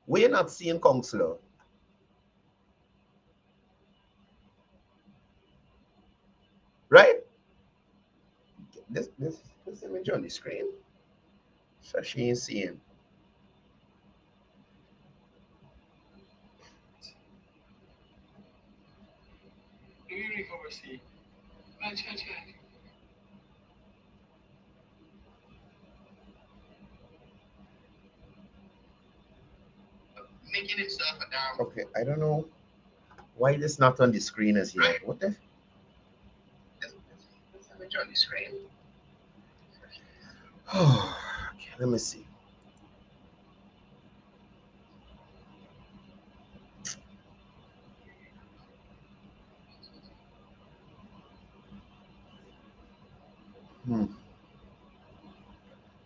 We're not seeing councillor. Right? This image on the screen. So she ain't seeing. Making himself a damn. Okay, I don't know why this not on the screen as yet. Right. What the? This image on the screen. Oh, okay, let me see.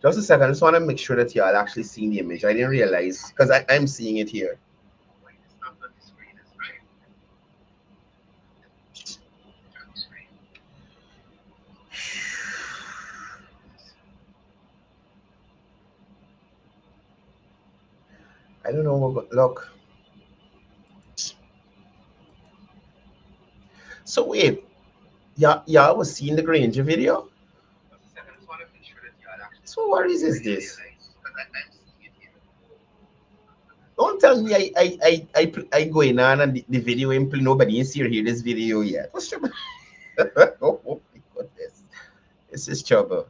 Just a second, I just want to make sure that y'all actually seen the image. I didn't realize because I'm seeing it here. I don't know what, look. So wait, y'all was seeing the Granger video? So what is this? Don't tell me I going on and the video in play. Nobody is here this video yet. What's trouble? Oh my goodness. This is trouble.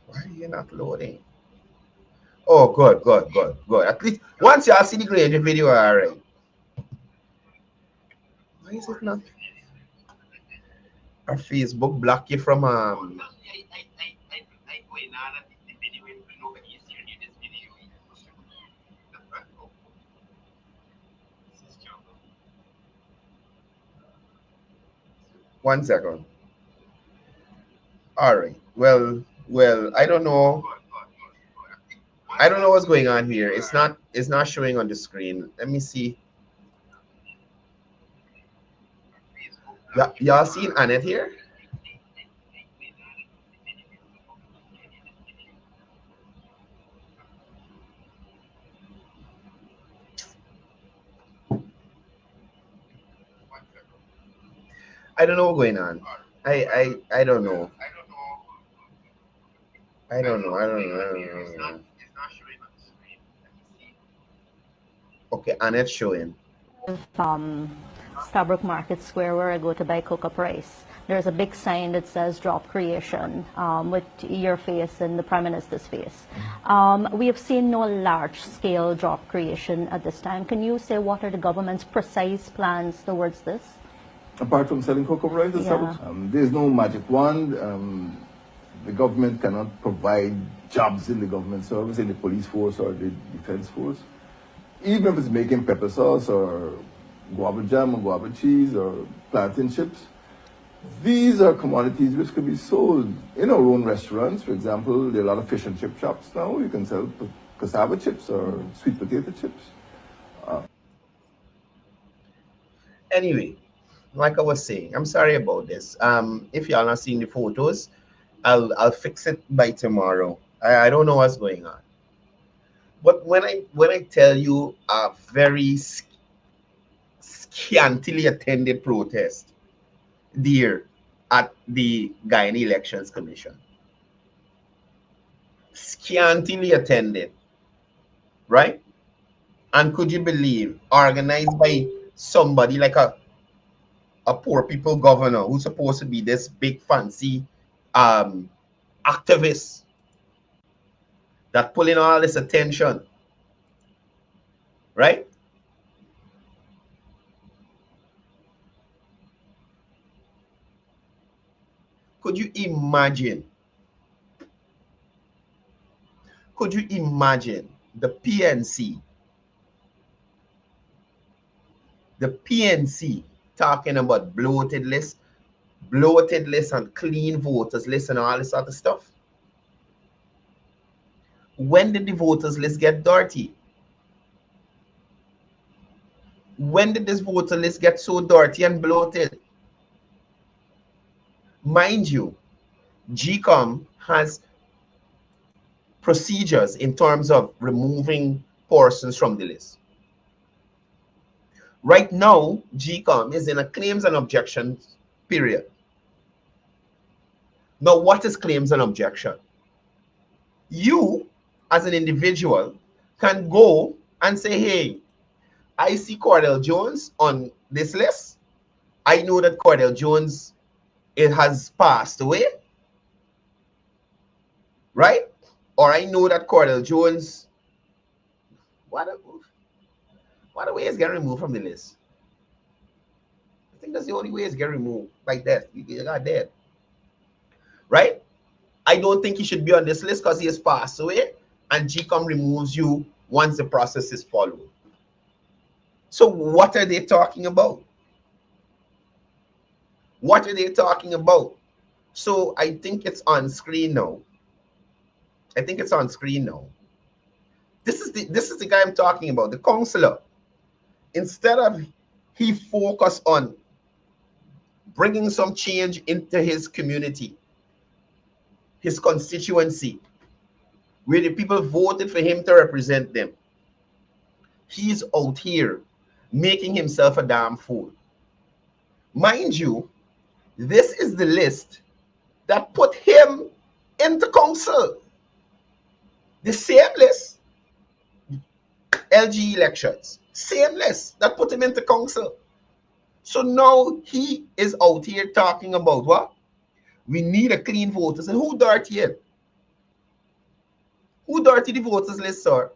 Why are you not loading? Oh, good. At least once y'all see the Granger video, all right. Why is it not? Our Facebook block you from One second. All right. Well, I don't know. I don't know what's going on here. It's not showing on the screen. Let me see. Y'all seen Annette here? I don't know what's going on. I don't know. I don't know. Okay, Annette showing. Stabrook Market Square, where I go to buy cook-up rice, there's a big sign that says drop creation with your face and the Prime Minister's face. We have seen no large-scale drop creation at this time. Can you say what are the government's precise plans towards this? Apart from selling cocoa rice, there's no magic wand. the government cannot provide jobs in the government service, in the police force or the defense force. Even if it's making pepper sauce or guava jam or guava cheese or plantain chips, these are commodities which could be sold in our own restaurants. For example, there are a lot of fish and chip shops now. You can sell cassava chips or sweet potato chips. Anyway, like I was saying, I'm sorry about this. If y'all not seeing the photos, I'll fix it by tomorrow. I don't know what's going on. But when I tell you a very scantily attended protest there at the Guyana Elections Commission, scantily attended, right? And could you believe, organized by somebody like a poor people governor who's supposed to be this big fancy activist that pulling all this attention, right? Could you imagine? Could you imagine the PNC? The PNC talking about bloated list and clean voters list and all this other stuff. When did the voters list get dirty? When did this voter list get so dirty and bloated? Mind you, GCOM has procedures in terms of removing persons from the list. Right now, GCOM is in a claims and objections period. Now, what is claims and objection? You, as an individual, can go and say, hey, I see Courdel Jones on this list. I know that Courdel Jones, it has passed away, right? Or I know that Courdel Jones, what way is getting removed from the list? I think that's the only way is get removed, like that. You got dead, right? I don't think he should be on this list because he has passed away, and GCOM removes you once the process is followed. So what are they talking about? What are they talking about? So I think it's on screen now. I think it's on screen now. This is the guy I'm talking about, the counselor. Instead of he focus on bringing some change into his community, his constituency, where the people voted for him to represent them, he's out here making himself a damn fool. Mind you, this is the list that put him into council. The same list, LG elections, same list that put him into council. So now he is out here talking about what? We need a clean voters. And who dirty it? Who dirty the voters list, sir?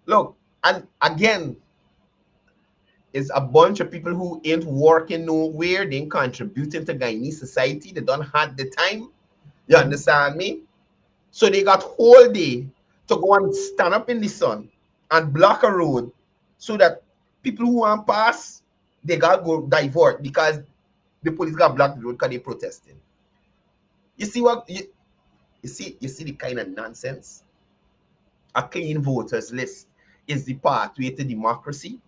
Look, and again, it's a bunch of people who ain't working nowhere. They ain't contributing to Guyanese society. They don't have the time. You understand me? So they got whole day to go and stand up in the sun and block a road so that people who want pass, they got to go divert because the police got blocked the road because they protesting. You see what? You see the kind of nonsense? A clean voters list is the pathway to democracy.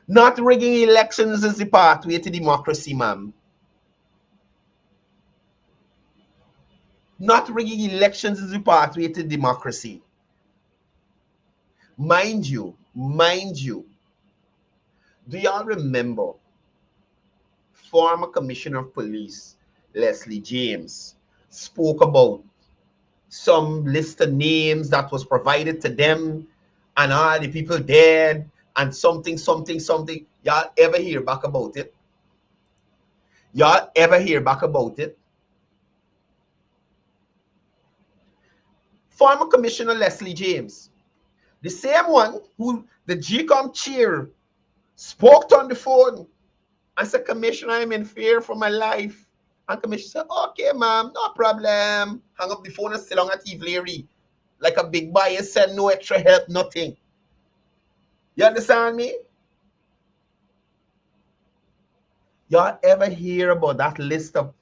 Not rigging elections is the pathway to democracy, ma'am. Not rigging elections is the pathway to democracy. Mind you, do y'all remember former Commissioner of Police Leslie James spoke about some list of names that was provided to them and all the people dead and something. Y'all ever hear back about it? Y'all ever hear back about it? Former Commissioner Leslie James, the same one who the GCOM chair spoke on the phone and said, Commissioner, I'm in fear for my life. And commission said, okay, ma'am, no problem. Hang up the phone and sit down at Eve Leary. Like a big buyer said, no extra help, nothing. You understand me? Y'all ever hear about that list of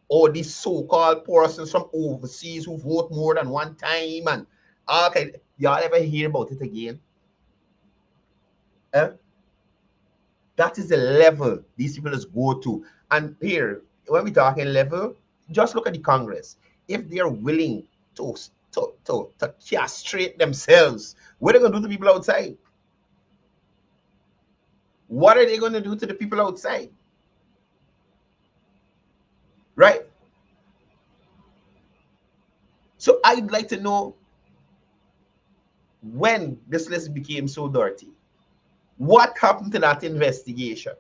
all these so-called persons from overseas who vote more than one time? And okay, y'all ever hear about it again? That is the level these people just go to. And here, when we talking level, just look at the Congress. If they're willing to castrate themselves, what are they going to do to people outside? What are they going to do to the people outside? Right? So I'd like to know when this list became so dirty. What happened to that investigation?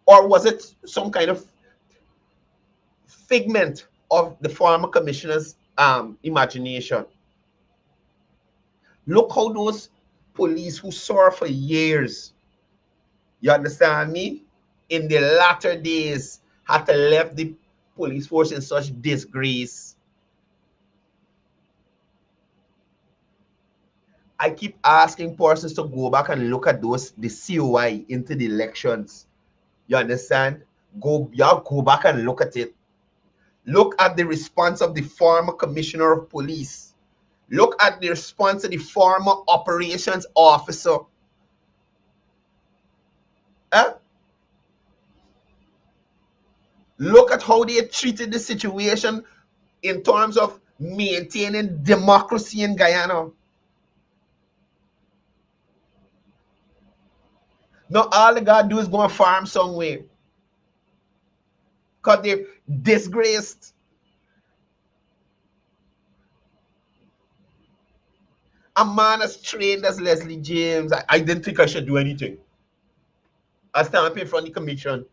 Or was it some kind of figment of the former commissioner's imagination? Look how those police who served for years, you understand me, in the latter days had to left the police force in such disgrace. I keep asking persons to go back and look at the COI into the elections. You understand? Y'all go back and look at it. Look at the response of the former commissioner of police. Look at the response of the former operations officer. Look at how they treated the situation in terms of maintaining democracy in Guyana. Now all they gotta do is go and farm somewhere. Because they're disgraced. A man as trained as Leslie James, I didn't think I should do anything. I stand up in front of the commission.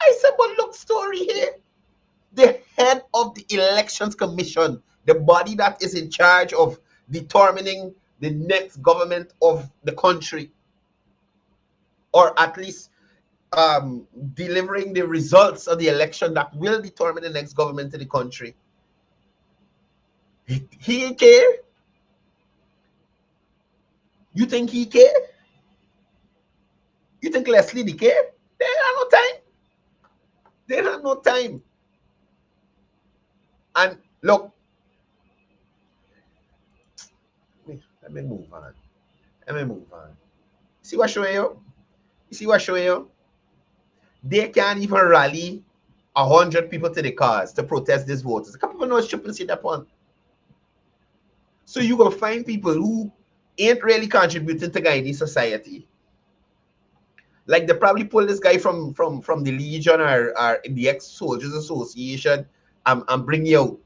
I said, but look, story here. The head of the Elections Commission, the body that is in charge of determining the next government of the country, or at least delivering the results of the election that will determine the next government of the country. He care? You think he care? You think Leslie they care? They have no time. They have no time. And look, let me move on. See what showing you? You see what showing you? They can't even rally 100 people to the cars to protest these voters. A couple people know stupid see that one. So you gonna find people who ain't really contributing to Guyanese society. Like they probably pull this guy from the Legion or the ex-soldiers association and bring you out.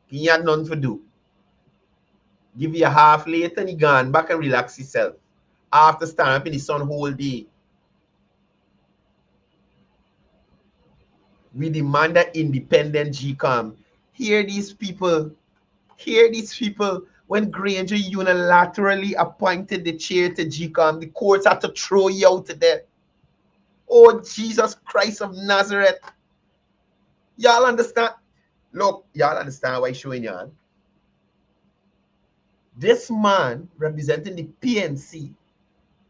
He had nothing to do. Give you a half late and he gone back and relax himself. After standing up in the sun whole day. We demand an independent GCOM. Hear these people. When Granger unilaterally appointed the chair to GCOM, the courts had to throw you out there. Oh, Jesus Christ of Nazareth. Y'all understand? Look, y'all understand why I'm showing y'all. This man representing the PNC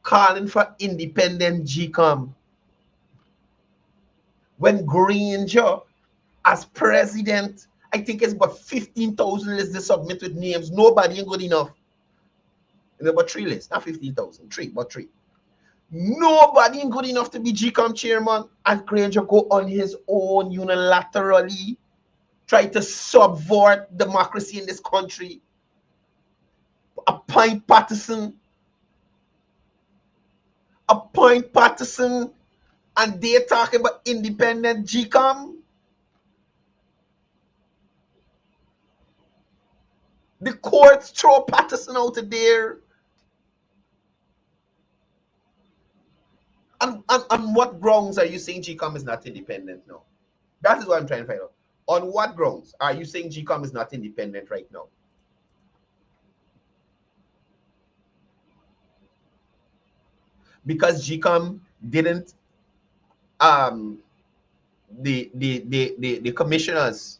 calling for independent GCOM. When Granger, as president, I think it's about 15,000 lists they submit with names. Nobody ain't good enough. And about 3 lists, not 15,000, 3, but 3. Nobody ain't good enough to be GCOM chairman. And Granger go on his own unilaterally, try to subvert democracy in this country. Appoint Patterson, and they're talking about independent GCOM. The courts throw Patterson out of there. On what grounds are you saying GCOM is not independent now? That is what I'm trying to find out. On what grounds are you saying GCOM is not independent right now? Because GCOM didn't the commissioners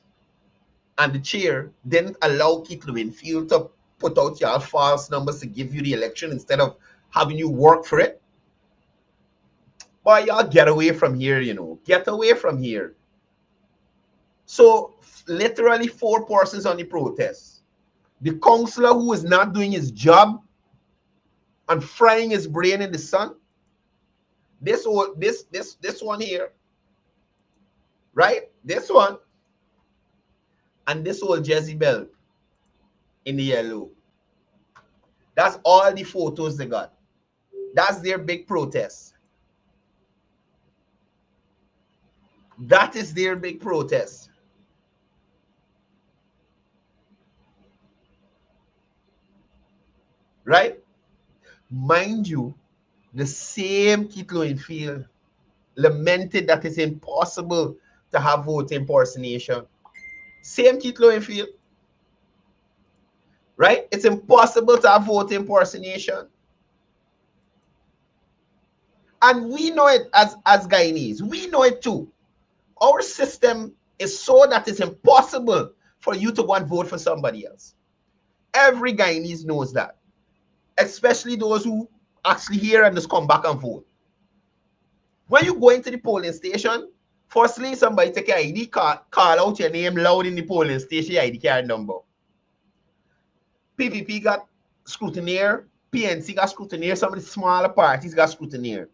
and the chair didn't allow Keith Winfield to put out your false numbers to give you the election instead of having you work for it. Boy, y'all get away from here, you know. Get away from here. So literally 4 persons on the protest. The councillor who is not doing his job and frying his brain in the sun. This one here. Right? This one. And this old Jezebel in the yellow. That's all the photos they got. That's their big protest. That is their big protest. Right? Mind you, the same Keith Winfield lamented that it's impossible to have vote impersonation. Same Keith Winfield. Right? It's impossible to have vote impersonation. And we know it as Guyanese. We know it too. Our system is so that it's impossible for you to go and vote for somebody else. Every Guyanese knows that. Especially those who actually hear and just come back and vote. When you go into the polling station, firstly, somebody take your ID card, call out your name loud in the polling station, your ID card number. PPP got scrutineer, PNC got scrutineer, some of the smaller parties got scrutineer.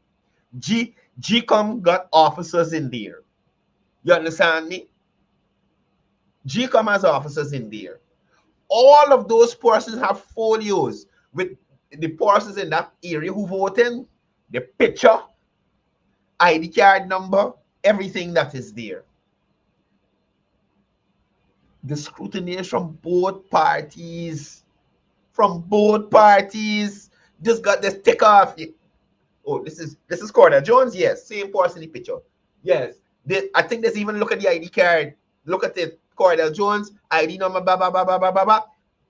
GCOM got officers in there. You understand me? GCOM has officers in there. All of those persons have folios with the persons in that area who voted, the picture, ID card number, everything that is there. The scrutineers from both parties, just got this tick off. Oh, this is Courdel Jones. Yes, same person in the picture. Yes, I think there's even look at the ID card. Look at it, Courdel Jones, ID number, blah blah blah blah blah blah.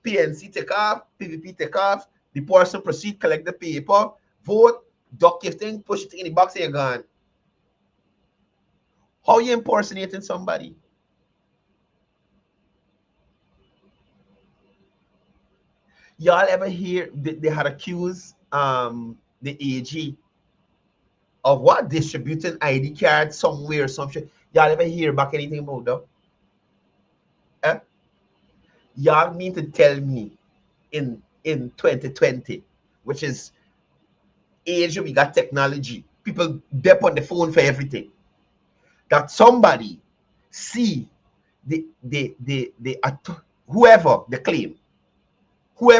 PNC take off, PVP take off. The person proceed, collect the paper, vote, duck your thing, push it in the box, and you're gone. How you impersonating somebody? Y'all ever hear they had accused the AG of what? Distributing ID cards somewhere or some shit. Y'all ever hear back anything about that? Eh? Y'all mean to tell me in 2020, which is age we got technology, people dep on the phone for everything, that somebody see whoever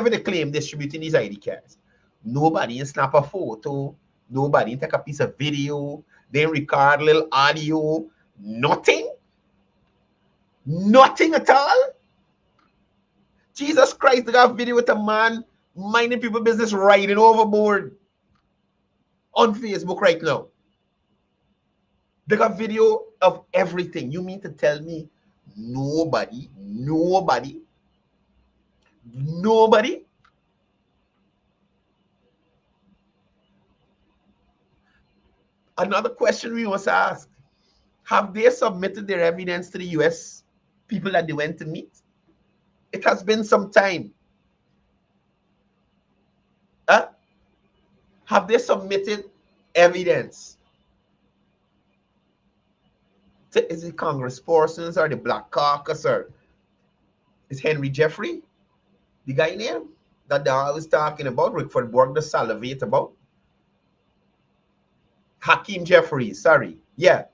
they claim distributing these ID cards, nobody snap a photo, nobody take a piece of video, they record a little audio, nothing at all. Jesus Christ, they got video with a man minding people business riding overboard on Facebook right now. They got video of everything. You mean to tell me nobody? Another question we must ask, have they submitted their evidence to the US people that they went to meet? It has been some time. Have they submitted evidence? Is it congresspersons or the Black Caucus, or is Henry Jeffrey the guy name that they're always talking about, Rickford Borg the salivate about? Hakeem Jeffries, sorry. Yeah.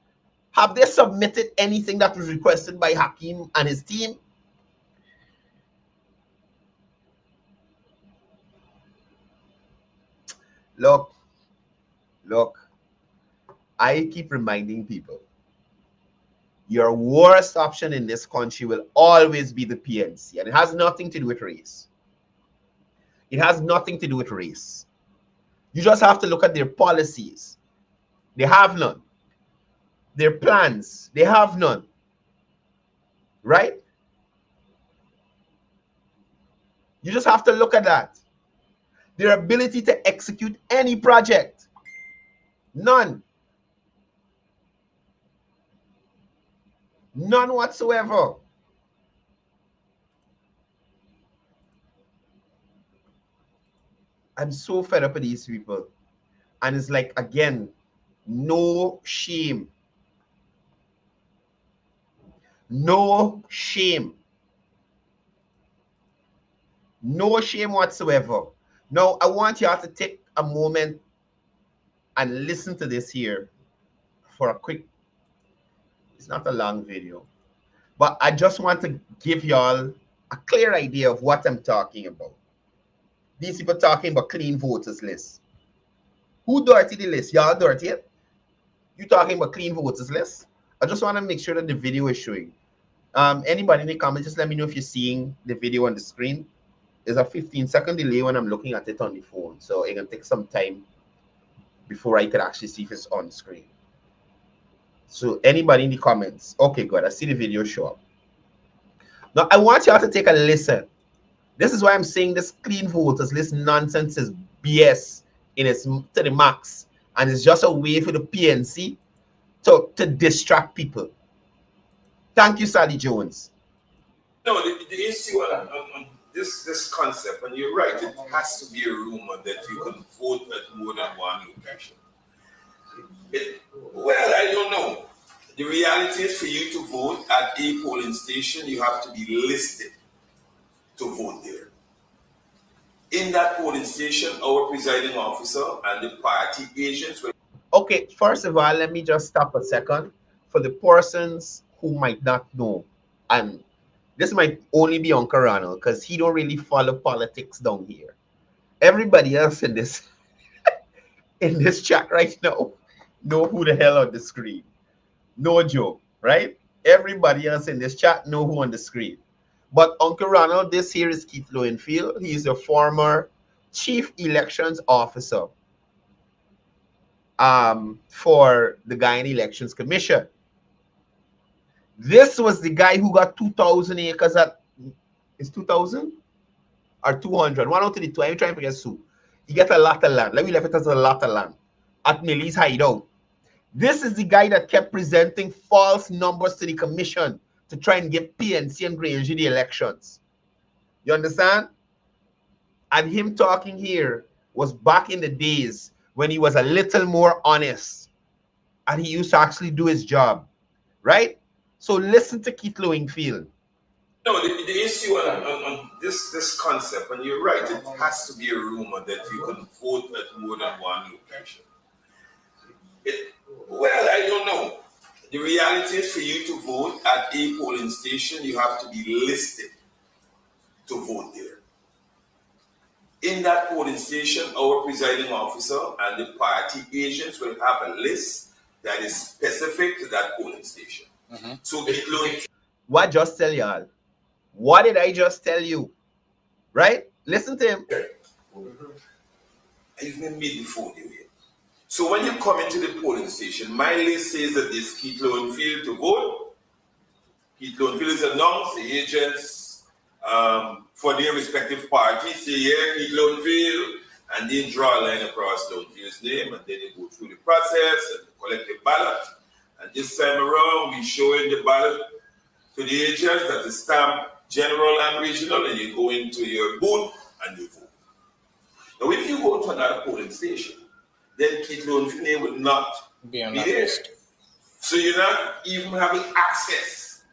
Have they submitted anything that was requested by Hakeem and his team? Look, I keep reminding people, your worst option in this country will always be the PNC, and it has nothing to do with race. It has nothing to do with race. You just have to look at their policies. They have none. Their plans, they have none. Right? You just have to look at that. Their ability to execute any project, none. None whatsoever. I'm so fed up with these people. And it's like, again, no shame. No shame. No shame whatsoever. Now, I want y'all to take a moment and listen to this here for a quick, it's not a long video, but I just want to give y'all a clear idea of what I'm talking about. These people talking about clean voters list. Who dirty the list? Y'all dirty it? You talking about clean voters list? I just want to make sure that the video is showing. Anybody in the comments, just let me know if you're seeing the video on the screen. There's a 15-second delay when I'm looking at it on the phone, so it can take some time before I could actually see if it's on screen. So anybody in the comments? Okay, good. I see the video show up. Now I want y'all to take a listen. This is why I'm saying this clean voters list nonsense is BS in its to the max, and it's just a way for the PNC to distract people. Thank you, Cde Jones. No, the issue on this concept, and you're right, it has to be a rumor that you can vote at more than one location. Well, I don't know. The reality is, for you to vote at a polling station, you have to be listed to vote there. In that polling station, our presiding officer and the party agents will... Okay, first of all, let me just stop a second for the persons who might not know. And this might only be Uncle Ronald because he don't really follow politics down here. Everybody else in this in this chat right now know who the hell on the screen. No joke, right? Everybody else in this chat know who on the screen. But Uncle Ronald, this here is Keith Lowenfield. He's a former chief elections officer for the Guyana Elections Commission. This was the guy who got 2,000 acres at, is 2,000 or 200? One out of the two. I'm trying to get Sue. He got a lot of land. Let me leave it as a lot of land at Millie's hideout. This is the guy that kept presenting false numbers to the commission to try and get PNC and Grange the elections. You understand? And him talking here was back in the days when he was a little more honest and he used to actually do his job, right? So listen to Keith Lowenfield. No, the issue on this concept, and you're right, it has to be a rumor that you can vote at more than one location. Well, I don't know. The reality is, for you to vote at a polling station, you have to be listed to vote there. In that polling station, our presiding officer and the party agents will have a list that is specific to that polling station. So what just tell y'all? What did I just tell you? Right? Listen to him. I've been made before you here. So when you come into the polling station, my list says that there's Keith Lowenfield to vote. Keith Lowenfield is announced, the agents for their respective parties say, yeah, Keith Lowenfield, and then draw a line across Lowenfield's name, and then they go through the process and collect the ballot. And this time around, we show in the ballot to the agents that is stamped general and regional, and you go into your booth and you vote. Now, if you go to another polling station, then Keith Lowenfield's name would not be there. So you're not even having access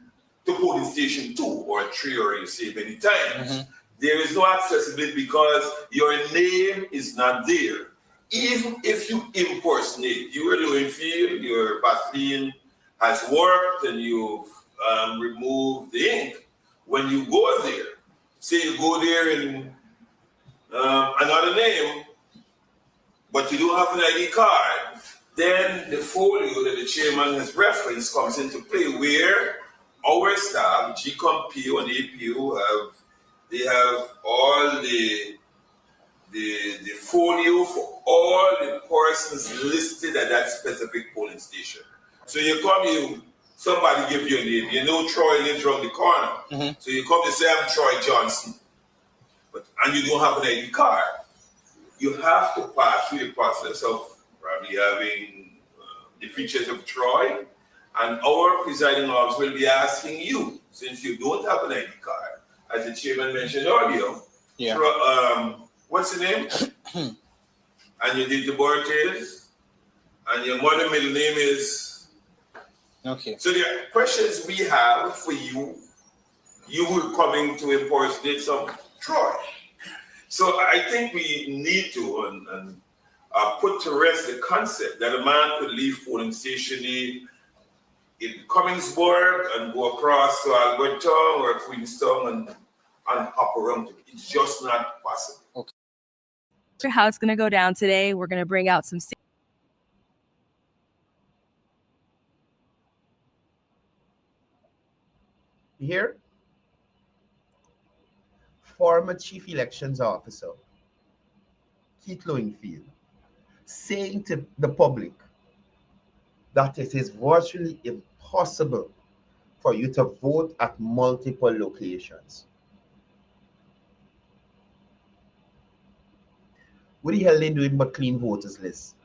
to polling station 2 or 3, or you say many times. There is no accessibility because your name is not there. Even if you impersonate, you are Lowenfield, your Vaseline has worked and you've removed the ink. When you go there, say you go there in another name, but you don't have an ID card, then the folio that the chairman has referenced comes into play, where our staff, GCOMPO and APO, they have all the folio for all the persons listed at that specific polling station. So you come, somebody give you a name. You know Troy lives around the corner. So you come to say, I'm Troy Johnson. And you don't have an ID card. You have to pass through the process of probably having the features of Troy And our presiding officer will be asking you, since you don't have an ID card, as the chairman mentioned earlier, what's the name? And your date of birth is, and your mother middle name is. Okay. So the questions we have for you, you will coming to impersonate some Troy. So I think we need to put to rest the concept that a man could leave polling station in Cummingsburg and go across to Alberton or Queenstown and hop around. It's just not possible. Okay. How it's going to go down today, we're going to bring out some. Here, former Chief Elections Officer Keith Lowenfield saying to the public that it is virtually impossible for you to vote at multiple locations. What the hell they doing but clean voters list?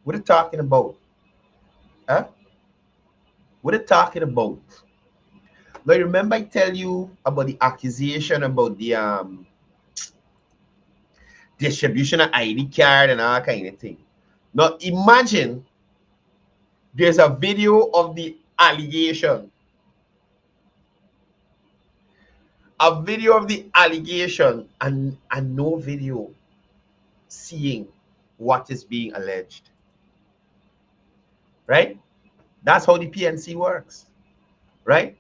What are they talking about? Huh? What are they talking about? Now, remember I tell you about the accusation about the distribution of ID card and all kind of thing. Now, imagine there's a video of the allegation. A video of the allegation and no video seeing what is being alleged. Right? That's how the PNC works. Right?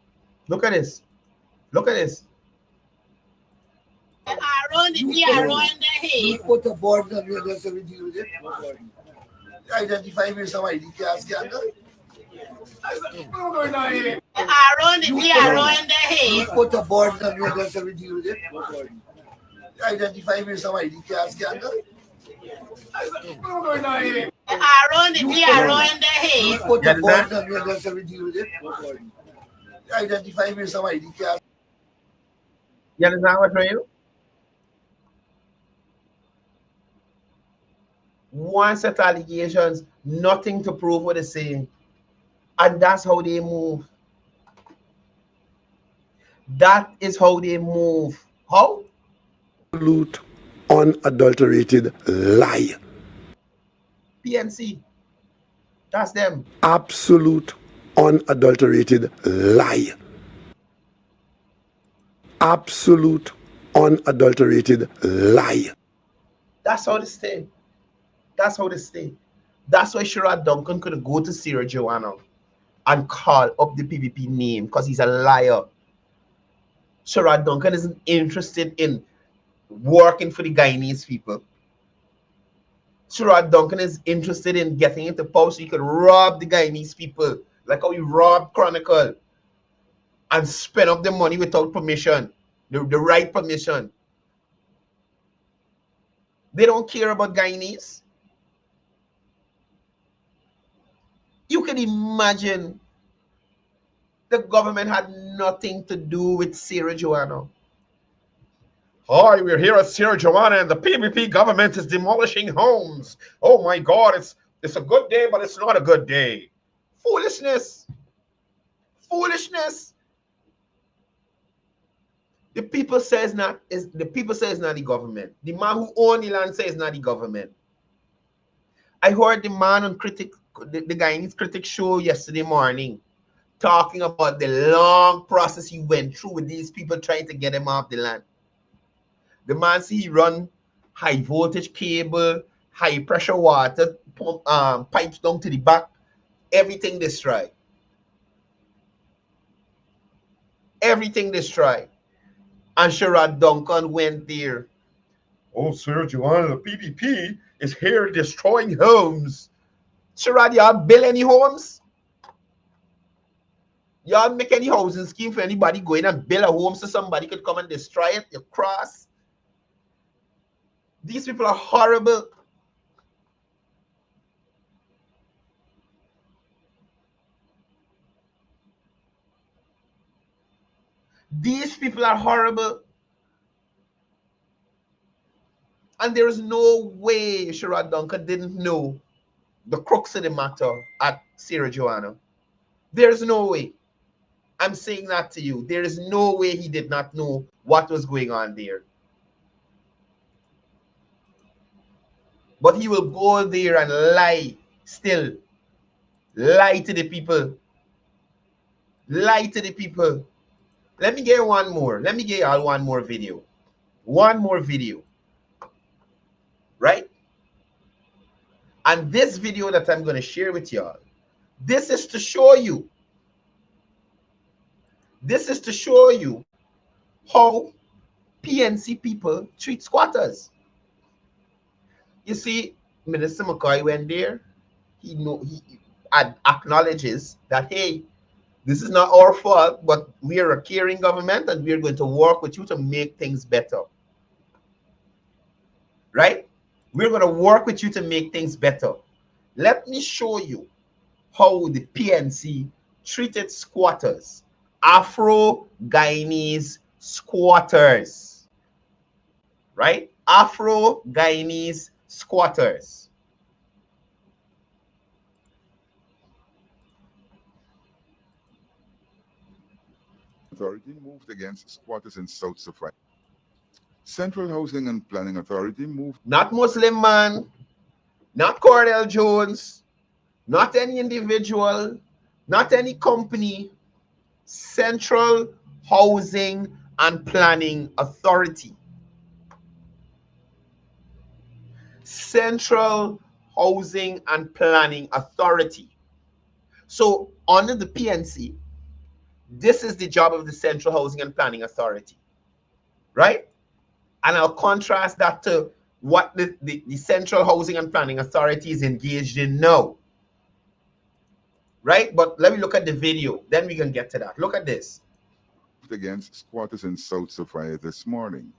Look at this. Look at this. Put the board on your desk and deal with it. Identify me some ID cards, Put the board on your desk and deal with it. Identify me some ID cards, Put the board on your desk and deal with it. Identify me some ID cards. You understand what I'm saying? One set of allegations, nothing to prove what they're saying. And that's how they move. That is how they move. How? Absolute, unadulterated lie. PNC. That's them. Absolute, unadulterated lie. Absolute, unadulterated lie. That's how they stay. That's how they stay. That's why Sherrod Duncan could go to Sierra Joanna and call up the PPP name because he's a liar. Sherrod Duncan isn't interested in working for the Guyanese people. Sherrod Duncan is interested in getting into power so he could rob the Guyanese people like how he robbed Chronicle and spend up the money without permission, the right permission. They don't care about Guyanese. You can imagine the government had nothing to do with Sierra Joanna. Hi, we're here at Sierra Joanna and the PPP government is demolishing homes. Oh my God, it's a good day, but it's not a good day. Foolishness. Foolishness. The people says not the government. The man who owns the land says not the government. I heard the man on the Guyanese Critic show yesterday morning talking about the long process he went through with these people trying to get him off the land. The man see he run high voltage cable, high pressure water pipes down to the back, everything destroyed. Everything destroyed. And Sherrod Duncan went there. Oh, Sir Joanna, the PPP is here destroying homes. Sherrod, y'all build any homes? Y'all make any housing scheme for anybody going and build a home so somebody could come and destroy it? You cross. These people are horrible. These people are horrible. And there is no way Sherrod Duncan didn't know the crux of the matter at Sierra Joanna. There's no way. I'm saying that to you. There is no way he did not know what was going on there. But he will go there and lie still. Lie to the people. Lie to the people. Let me get one more. Let me get y'all one more video. One more video. Right? And this video that I'm going to share with y'all, this is to show you. This is to show you how PNC people treat squatters. You see, Minister McCoy went there. He acknowledges that, hey, this is not our fault, but we are a caring government and we are going to work with you to make things better. Right? We're going to work with you to make things better. Let me show you how the PNC treated squatters, Afro-Guyanese squatters. Right? Afro-Guyanese squatters. Authority moved against squatters in South Sophia. Central Housing and Planning Authority moved. Not Muslim man, not Courdel Jones, not any individual, not any company. Central Housing and Planning Authority. Central Housing and Planning Authority. So under the PNC, this is the job of the Central Housing and Planning Authority, right? And I'll contrast that to what the Central Housing and Planning Authority is engaged in now, right? But let me look at the video, then we can get to that. Look at this. Against squatters in South Sophia this morning.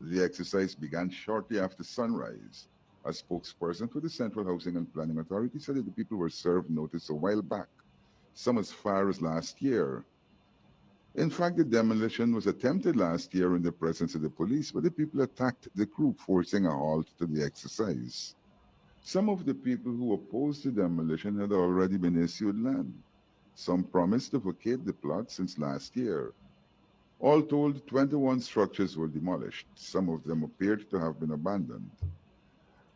The exercise began shortly after sunrise. A spokesperson for the Central Housing and Planning Authority said that the people were served notice a while back, some as far as last year. In fact, the demolition was attempted last year in the presence of the police, but the people attacked the crew, forcing a halt to the exercise. Some of the people who opposed the demolition had already been issued land. Some promised to vacate the plot since last year. All told, 21 structures were demolished. Some of them appeared to have been abandoned.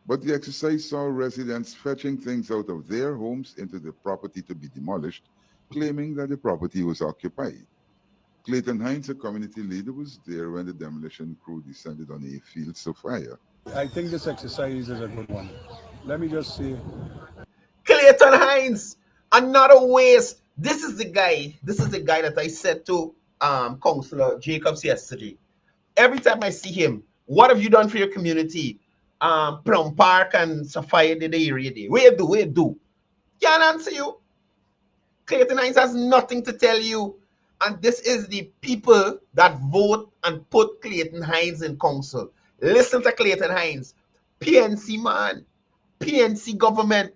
But the exercise saw residents fetching things out of their homes into the property to be demolished, claiming that the property was occupied. Clayton Hines, a community leader, was there when the demolition crew descended on a field of fire. I think this exercise is a good one. Let me just say. Clayton Hines, another waste. This is the guy that I said to Councillor Jacobs yesterday. Every time I see him, what have you done for your community? Plum Park and Sapphire did the area there. Where do? Can't answer you. Clayton Hines has nothing to tell you. And this is the people that vote and put Clayton Hines in council. Listen to Clayton Hines. PNC man. PNC government.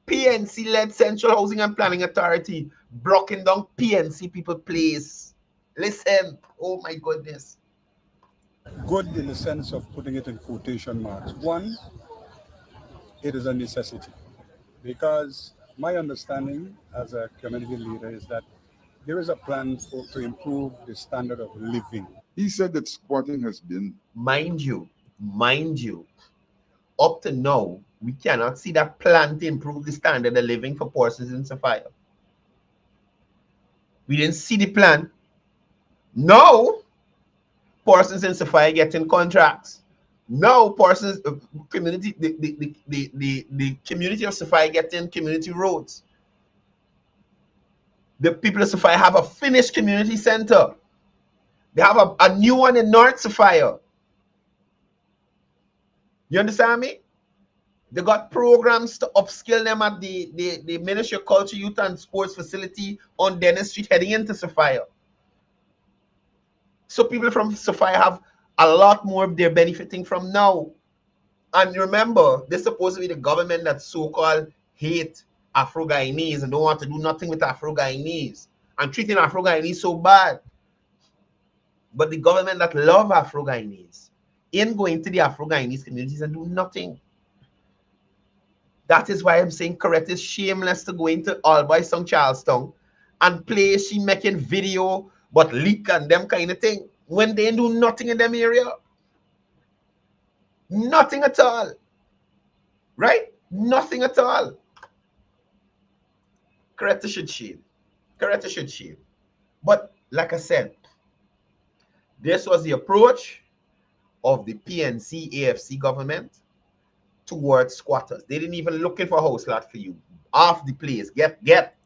PNC-led Central Housing and Planning Authority. Blocking down PNC people place. Listen. Oh my goodness. Good in the sense of putting it in quotation marks. One, it is a necessity. Because my understanding as a community leader is that there is a plan to improve the standard of living. He said that squatting has been... Mind you, up to now, we cannot see that plan to improve the standard of living for persons in Sophia. We didn't see the plan. No, persons in Sophia getting contracts. No, persons, community, the community of Sophia getting community roads. The people of Sophia have a finished community center. They have a new one in North Sophia. You understand me? They got programs to upskill them at the Ministry of Culture, Youth and Sports facility on Dennis Street heading into Sophia. So people from Sophia have a lot more they're benefiting from now. And remember, this is supposed to be the government that so-called hate Afro-Guyanese and don't want to do nothing with Afro-Guyanese and treating Afro-Guyanese so bad. But the government that love Afro-Guyanese ain't going to the Afro-Guyanese communities and do nothing. That is why I'm saying correct is shameless to go into Albion, Charlestown, and play she making video but leak and them kind of thing when they do nothing in them area. Nothing at all. Right? Nothing at all. Correct should shield. Correct should shield. But like I said, this was the approach of the PNC AFC government towards squatters. They didn't even looking for a house lot for you. Off the place. Get.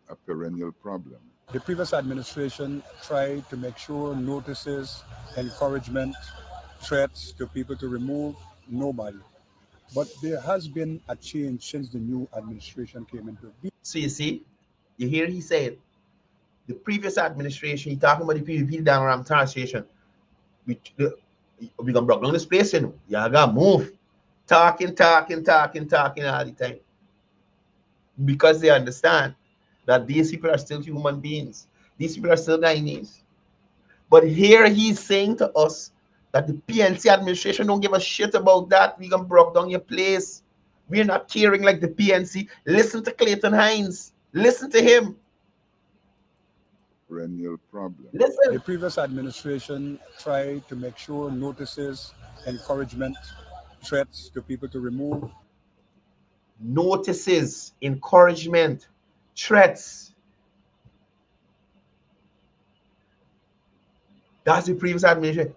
A perennial problem. The previous administration tried to make sure notices, encouragement, threats to people to remove, nobody. But there has been a change since the new administration came into being. So you see, you hear he said, the previous administration, he talking about the PVP down around town station. We gonna block down this place, you know. You gotta move. Talking all the time. Because they understand that these people are still human beings. These people are still Guyanese. But here he's saying to us that the PNC administration don't give a shit about that. We gonna break down your place. We're not caring like the PNC. Listen to Clayton Hines. Listen to him. Perennial problem. Listen. The previous administration tried to make sure notices, encouragement, threats to people to remove. Notices, encouragement, threats. That's the previous administration.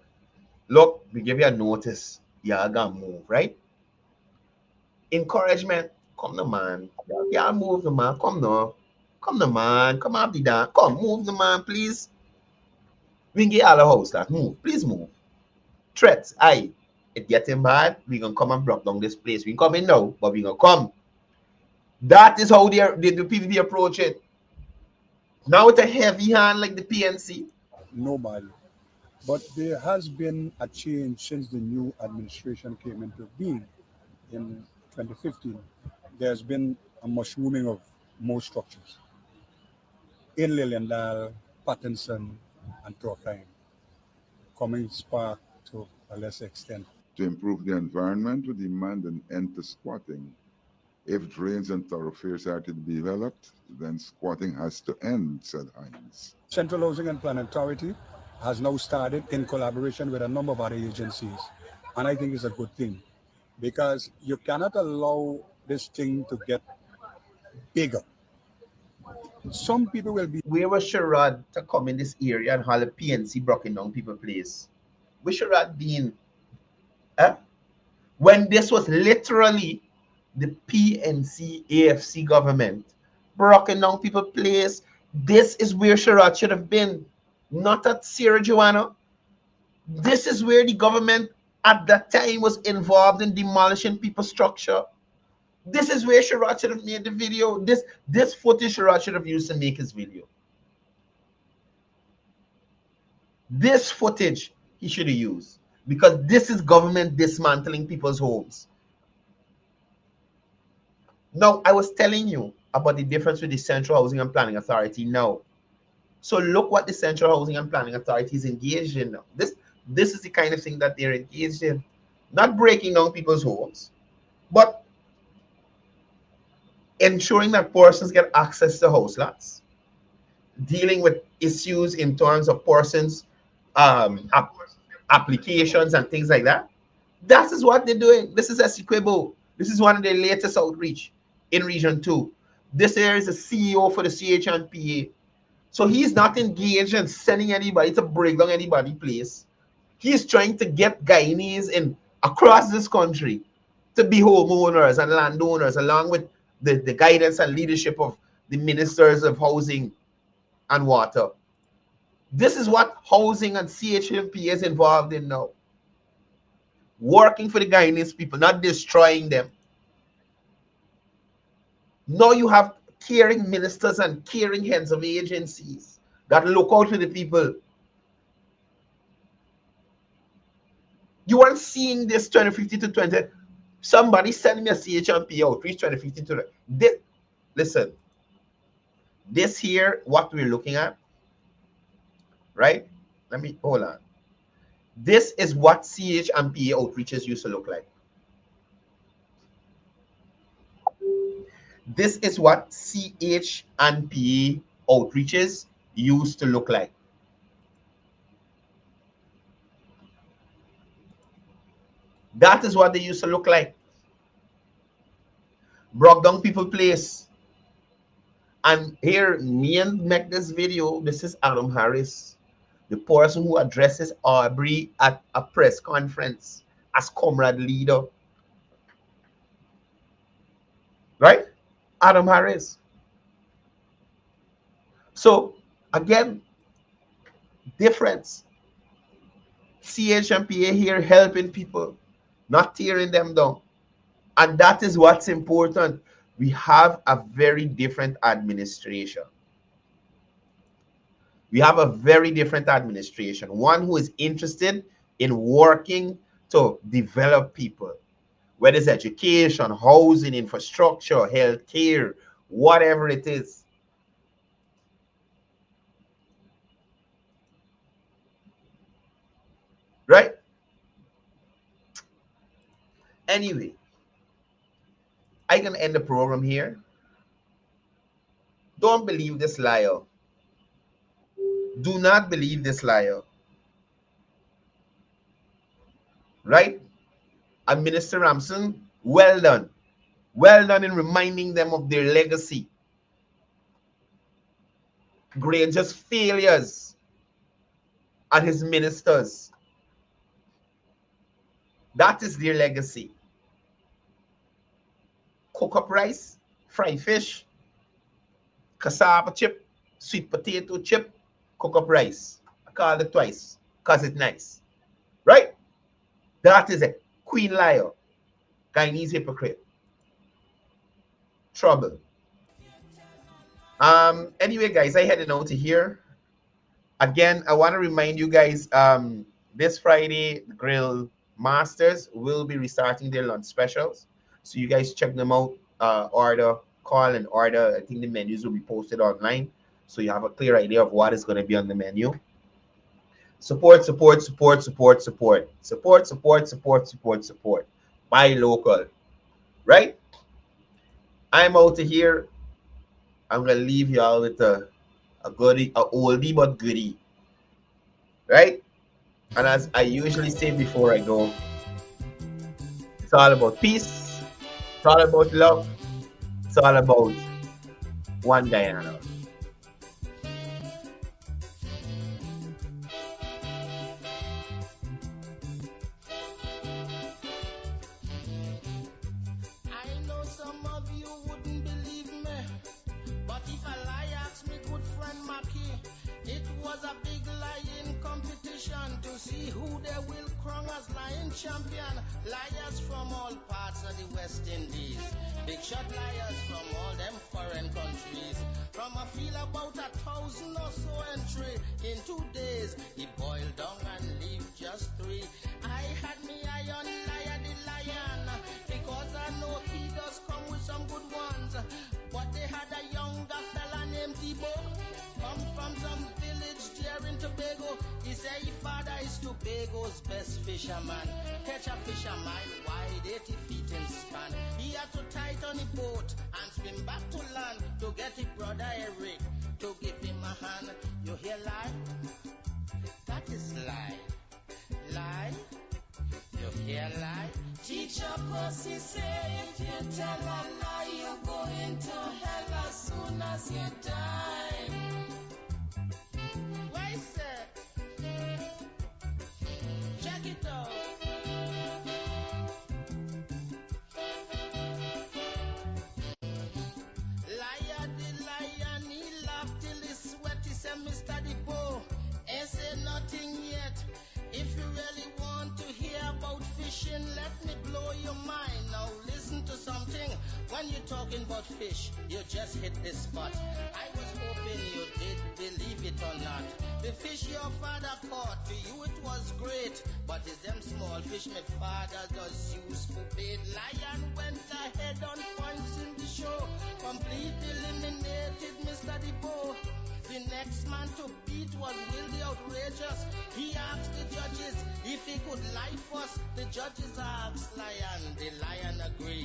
Look, we give you a notice. You're gonna move, right? Encouragement. Come the man. Yeah, move the man. Come no. Come the man. Come up the down. Come, move the man, please. We can get out of the house. That move. Please move. Threats. Aye. It getting bad. We gonna come and block down this place. We can come in now, but we gonna come. That is how the PVP approach it. Now with a heavy hand like the PNC. Nobody. But there has been a change since the new administration came into being in 2015. There's been a mushrooming of more structures in Liliendal, Pattinson, and Torkheim, Cummings Park to a lesser extent. To improve the environment, we demand an end to squatting. If drains and thoroughfares are to be developed, then squatting has to end, said Hines. Central Housing and Planning Authority has now started in collaboration with a number of other agencies. And I think it's a good thing because you cannot allow this thing to get bigger. Some people will be... Where was Sherrod to come in this area and have a PNC broken down people place? Where Sherrod been? When this was literally the PNC AFC government broken down people place, this is where Sherrod should have been. Not at Sierra Joanna. This is where the government at that time was involved in demolishing people's structure. This is where Sherrod should have made the video. This footage Sherrod should have used to make his video. This footage he should have used because this is government dismantling people's homes. Now, I was telling you about the difference with the Central Housing and Planning Authority now. So look what the Central Housing and Planning Authority is engaged in now. This is the kind of thing that they're engaged in. Not breaking down people's homes, but ensuring that persons get access to house lots, dealing with issues in terms of persons' applications and things like that. That is what they're doing. This is Essequibo. This is one of the latest outreach in Region 2. This here is the CEO for the CHNPA. So he's not engaged in sending anybody to break down anybody's place. He's trying to get Guyanese in across this country to be homeowners and landowners, along with the guidance and leadership of the ministers of housing and water. This is what housing and CHMP is involved in now. Working for the Guyanese people, not destroying them. Now you have caring ministers and caring heads of agencies that look out for the people. You weren't seeing this 2015 to 20. Somebody send me a CHMP outreach 2015 to this. Listen, this here, what we're looking at, right? Let me hold on. This is what CHMP outreaches used to look like. This is what CH and PA outreaches used to look like. That is what they used to look like. Broke down people place. And here, me and make this video. This is Adam Harris, the person who addresses Aubrey at a press conference as comrade leader. Right? Adam Harris. So, again, difference. CH and PA here helping people, not tearing them down. And that is what's important. We have a very different administration. We have a very different administration. One who is interested in working to develop people, whether it's education, housing, infrastructure, healthcare, whatever it is. Right? Anyway, I can end the program here. Don't believe this liar. Do not believe this liar. Right? And Minister Ramson, well done. Well done in reminding them of their legacy. Granger's failures and his ministers. That is their legacy. Cook up rice, fry fish, cassava chip, sweet potato chip, cook up rice. I call it twice because it's nice. Right? That is it. Queen liar. Guyanese hypocrite. Trouble. Anyway, guys, I headed out to here. Again, I want to remind you guys, this Friday, the Grill Masters will be restarting their lunch specials. So you guys check them out, order, call and order. I think the menus will be posted online, so you have a clear idea of what is going to be on the menu. Support, support, support, support, support. Support, support, support, support, support. Buy local. Right? I'm out of here. I'm going to leave y'all with a goodie, a oldie but goodie. Right? And as I usually say before I go, it's all about peace. It's all about love. It's all about one Guyana. I know some of you wouldn't believe me, but if a lie asked me good friend Mackie, it was a big lying competition to see who they will crown as lion champion. Liars from all parts of the West Indies, big shot liars from all them foreign countries. From a feel about 1,000 or so entry in 2 days, he boiled down and leave just 3. I had me eye on liar the lion, because I know he does come with some good ones. But they had a younger fella named Tibo, come from some village there in Tobago. He say his father is Tobago's best fisherman. Catch a fish a mile wide, 80 feet in span. He had to tighten the boat and swim back to land to get his brother Eric to give him a hand. You hear lie? That is lie. Lie? You hear lie? Teacher Pussy say if you tell a lie, you go into hell as soon as you die. Why, sir? Check it out. Liar the lion, he laughed till he sweat. He said, Mr. Depot, ain't say nothing yet. If you really want to hear about fishing, let me blow your mind. Now listen to something. When you're talking about fish, you just hit this spot. I was hoping you did believe it or not. The fish your father caught, for you it was great. But it's them small fish my father does use for bait. Lion went ahead on points in the show. Completely eliminated Mr. Depot. The next man to beat was Willie Outrageous. He asked the judges if he could lie first. The judges asked Lion. The Lion agreed.